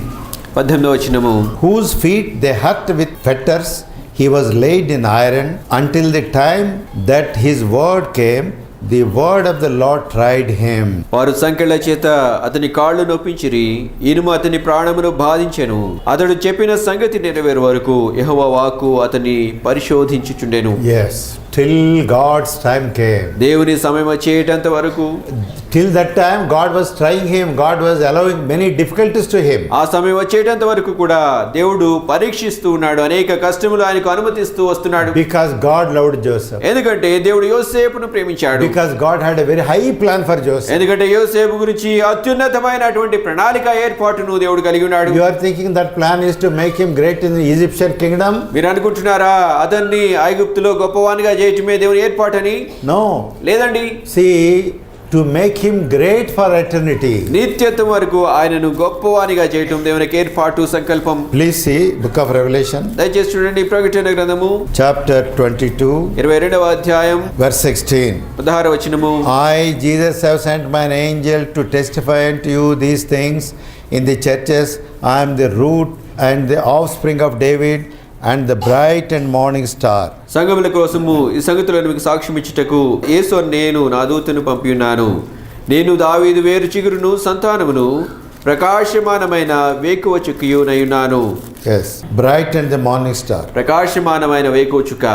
18వ వచనము. Whose feet they hurt with fetters, he was laid in iron until the time that his word came. The word of the Lord tried him. వారు సంకెళ్ళ చేత అతని కాళ్ళు నొప్పించిరి, ఇనుము అతని ప్రాణమును బాధించెను. అతడు చెప్పిన సంగతి నెరవేరు వరకు యెహోవా వాక్కు అతని పరిశోధించుచుండెను. Yes, till God's time came. దేవుని సమయం వచ్చేటంత వరకు Till that time, God was trying him. God was allowing many difficulties to him. ఆ సమయం వచ్చేటంత వరకు కూడా దేవుడు పరీక్షిస్తూ ఉన్నాడు, అనేక కష్టములు ఆయనకు అనుమతిస్తూ వస్తున్నాడు. Because God loved Joseph. ఎందుకంటే దేవుడు యోసేపును ప్రేమించాడు. Because God had a very high plan for Joseph. ఎందుకంటే యోసేపు గురించి అత్యున్నతమైనటువంటి ప్రణాళిక ఏర్పాటును దేవుడు కలిగి ఉన్నాడు. You are thinking that plan is to make him great in the Egyptian kingdom? మీరు అనుకుంటున్నారా అతన్ని ఐగుప్తులో గొప్పవానిగా చేయటమే దేవుని ఏర్పాటని? No. లేదండి. See, to make him great for eternity. నిత్యత్వం వరకు ఆయనను గొప్పవానిగా చేయటం దేవునికి ఏర్పాటు సంకల్పం. Please see book of Revelation. దయచేసి చూడండి ప్రకటన గ్రంథము Chapter 22. 22వ అధ్యాయం Verse 16. 16వ వచనము. I, Jesus, have sent mine angel to testify unto you these things in the churches. I am the root and the offspring of David and the bright and morning star. సంఘముల కోసము ఈ సంగతులను మీకు సాక్ష్యం ఇచ్చుటకు యేసు నేను నా దూతను పంపియున్నాను. నేను దావీదు వేరు చిగురును సంతానమును ప్రకాశమానమైన వేకువ చుక్కయునయున్నాను. Yes, bright and the morning star. ప్రకాశమానమైన వేకువ చుక్క.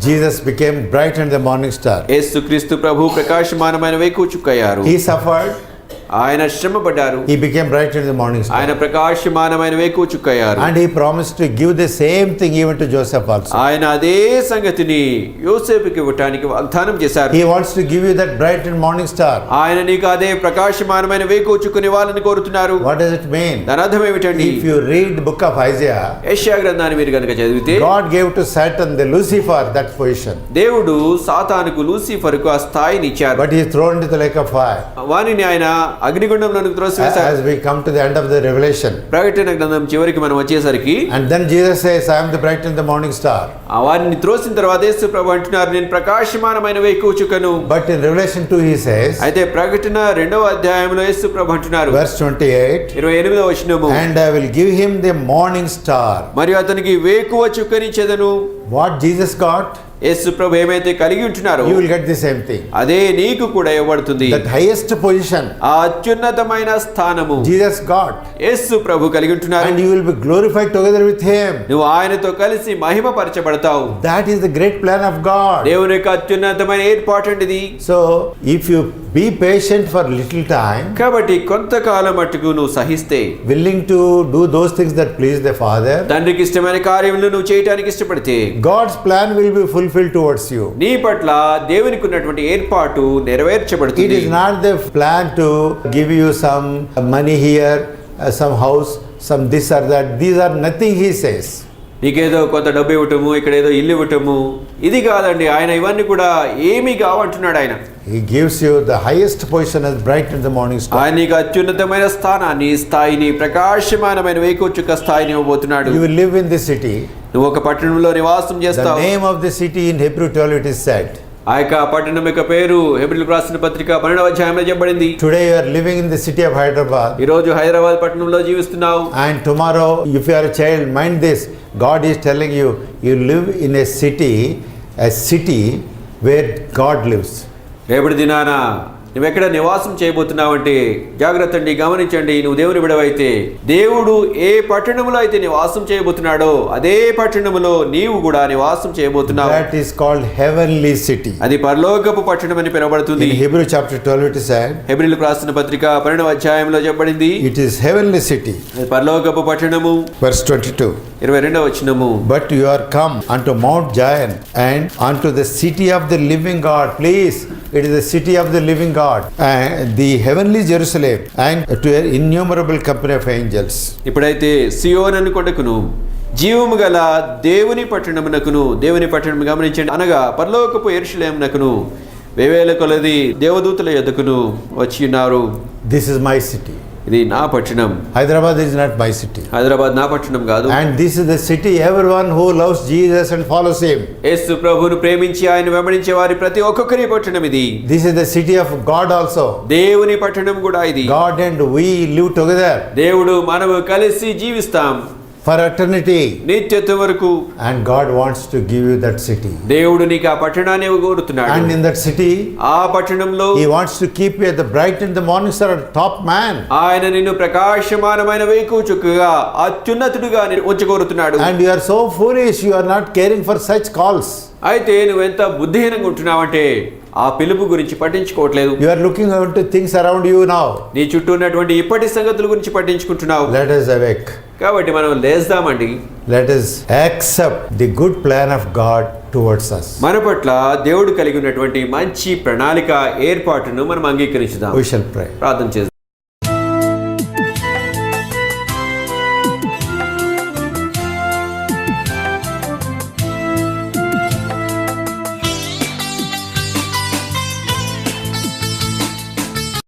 Jesus became bright and the morning star. యేసుక్రీస్తు ప్రభు ప్రకాశమానమైన వేకువ చుక్క అయ్యారు. He suffered. ఆయన శ్రమపడ్డారు. He became bright in the morning star. ఆయన ప్రకాశమానమైన వేకువ చుక్క అయ్యారు. And he promised to give the same thing even to Joseph also. ఆయన అదే సంగతిని యోసేపుకి ఇవ్వడానికి వాగ్దానం చేశారు. He wants to give you that bright and morning star. ఆయన నీకు అదే ప్రకాశమానమైన వేకువ చుక్కని ఇవ్వాలని కోరుతున్నారు. What does it mean? దాని అర్థం ఏమిటండి? If you read book of Isaiah, యెషయా గ్రంథాన్ని మీరు గనుక చదివితే God gave to Satan the Lucifer that position. దేవుడు సాతానుకు లూసిఫర్కు ఆ స్థాయిని ఇచ్చారు. But he is thrown into the lake of fire. వానిని ఆయన అగ్నిగుండంలోకి త్రోసివేశారు. As we come to the end of the Revelation. ప్రకటన గ్రంథం చివరికి మనం వచ్చేసరికి And then Jesus says, I am the bright and the morning star. ఆ వారిని త్రోసిన తర్వాత యేసు ప్రభు అంటున్నారు, నేను ప్రకాశమానమైన వేకువ చుక్కను. But in Revelation 2 he says, అయితే ప్రకటన 2వ అధ్యాయంలో యేసు ప్రభు అంటున్నారు, verse 28, 28వ వచనము, and I will give him the morning star. మరియు అతనికి వేకువ చుక్కనిచ్చెదను. What Jesus got, యేసు ప్రభు ఏమైతే కలిగి ఉంటున్నారో you will get the same thing. అదే నీకు కూడా ఇవ్వబడుతుంది. That highest position ఆ అత్యున్నతమైన స్థానము Jesus got, యేసు ప్రభు కలిగి ఉంటున్నారు. and you will be glorified together with him. నువ్వు ఆయనతో కలిసి మహిమ పరచబడతావు. That is the great plan of God. దేవుని యొక్క అత్యున్నతమైన ఏర్పాటు అండి. So if you be patient for little time, కాబట్టి కొంతకాలం మట్టుకు నువ్వు సహిస్తే, willing to do those things that please the Father, తండ్రికి ఇష్టమైన కార్యములను నువ్వు చేయడానికి ఇష్టపడితే God's plan will be fulfilled towards you. నీ పట్ల దేవునికి ఉన్నటువంటి ఏర్పాటు నెరవేర్చబడుతుంది. It is not the plan to give you some money here, some house, some this or that. These are nothing, he says. నీకేదో కొంత డబ్బు ఇవ్వటము, ఇక్కడ ఏదో ఇల్లు ఇవ్వటము, ఇది కాదండి. ఆయన ఇవన్నీ కూడా ఏమీ కావంటున్నాడు. ఆయన He gives you the highest position as bright in the morning star. ఆయన నీకు అత్యున్నతమైన స్థానాన్ని, స్థాయిని, ప్రకాశమానమైన వేకువ చుక్క స్థాయిని ఇవ్వబోతున్నాడు. You will live in this city. నువ్వు ఒక పట్టణంలో నివాసం The చేస్తావు. name of the city in Hebrew 12 it is said. ఆ యొక్క పట్టణం యొక్క పేరు హెబ్రీయులకు రాసిన పత్రిక 12వ అధ్యాయంలో చెప్పబడింది. Today you are living in the city of Hyderabad. ఈ రోజు హైదరాబాద్ పట్టణంలో జీవిస్తున్నావు. And tomorrow, if you are a child, mind this, God is telling you, you live in a city where God lives. రేపటి దినాన నువ్వు ఎక్కడ నివాసం చేయబోతున్నావంటే జాగ్రత్త అండి, గమనించండి. నువ్వు దేవుని బిడ్డవైతే దేవుడు ఏ పట్టణంలో అయితే నివాసం చేయబోతున్నాడో అదే పట్టణంలో నీవు కూడా నివాసం చేయబోతున్నావు. That is called heavenly city. అది పరలోకపు పట్టణం అని పిలువబడుతుంది. In Hebrew chapter 12 it is said, హెబ్రీయులకు రాసిన పత్రిక 12వ అధ్యాయంలో చెప్పబడింది, it is heavenly city. అది పరలోకపు పట్టణము. Verse 22. 22వ వచనము, But you are come unto Mount Zion and unto the city of the living God. Please, it is the city of the living God. And the heavenly Jerusalem and to an innumerable company of angels. ఇప్పుడైతే సియోను కొండకును జీవము గల దేవుని పట్టణమునకును, దేవుని పట్టణం గమనించండి, అనగా పరలోకపు యెరూషలేమునకును వేవేల కొలది దేవదూతల యొద్దకును వచ్చి ఉన్నారు. This is my city. ఇది నా పట్టణం. Hyderabad is not my city. Hyderabad నా పట్టణం కాదు. And this is the city everyone who loves Jesus and follows him. యేసు ప్రభువును ప్రేమించి ఆయన వెంబడించే వారి ప్రతి ఒక్కొక్కరి పట్టణం ఇది. This is the city of God also. దేవుని పట్టణం కూడా ఇది. God and we live together దేవుడు మనము కలిసి జీవిస్తాం for eternity. నిత్యత్వం వరకు. And God wants to give you that city. దేవుడు నీకు ఆ పట్టణాన్ని కోరుతున్నాడు. And in that city, ఆ పట్టణంలో he wants to keep you at the bright in the morning star, top man. ఆయన నిన్ను ప్రకాశమానమైన వేకువ చుక్కగా అత్యున్నతుడిగా ఉంచ కోరుతున్నాడు. And you are so foolish, you are not caring for such calls. అయితే నువ్వెంత బుద్ధిహీనంగా ఉంటున్నావంటే ఆ పిలుపు గురించి పట్టించుకోవట్లేదు. You are looking into things around you now. నీ చుట్టూ ఉన్నటువంటి ఇప్పటి సంగతుల గురించి పట్టించుకుంటున్నావు. Let us awake. కాబట్టి మనం లేద్దామండి. Let us accept the good plan of God towards us. మన పట్ల దేవుడు కలిగి ఉన్నటువంటి మంచి ప్రణాళిక ఏర్పాటును మనం అంగీకరించుదాం. We shall pray. ప్రార్థన చేద్దాం.